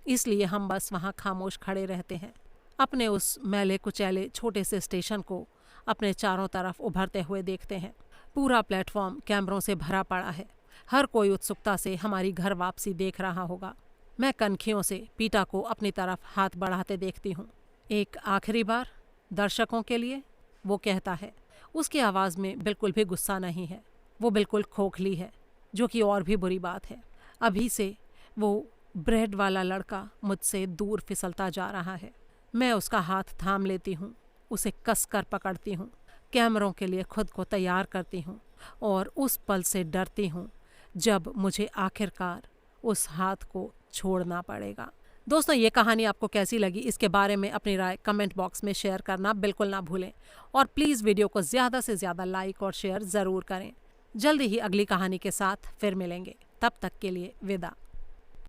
इसलिए हम बस वहाँ खामोश खड़े रहते हैं, अपने उस मैले कुचैले छोटे से स्टेशन को अपने चारों तरफ उभरते हुए देखते हैं। पूरा प्लेटफॉर्म कैमरों से भरा पड़ा है। हर कोई उत्सुकता से हमारी घर वापसी देख रहा होगा। मैं कनखियों से पीटा को अपनी तरफ हाथ बढ़ाते देखती हूँ। एक आखिरी बार दर्शकों के लिए, वो कहता है। उसकी आवाज़ में बिल्कुल भी गुस्सा नहीं है, वो बिल्कुल खोखली है, जो कि और भी बुरी बात है। अभी से वो ब्रेड वाला लड़का मुझसे दूर फिसलता जा रहा है। मैं उसका हाथ थाम लेती हूँ, उसे कस कर पकड़ती हूँ, कैमरों के लिए खुद को तैयार करती हूँ और उस पल से डरती हूँ जब मुझे आखिरकार उस हाथ को छोड़ना पड़ेगा। दोस्तों, ये कहानी आपको कैसी लगी इसके बारे में अपनी राय कमेंट बॉक्स में शेयर करना बिल्कुल ना भूलें और प्लीज़ वीडियो को ज़्यादा से ज़्यादा लाइक और शेयर ज़रूर करें। जल्दी ही अगली कहानी के साथ फिर मिलेंगे, तब तक के लिए विदा।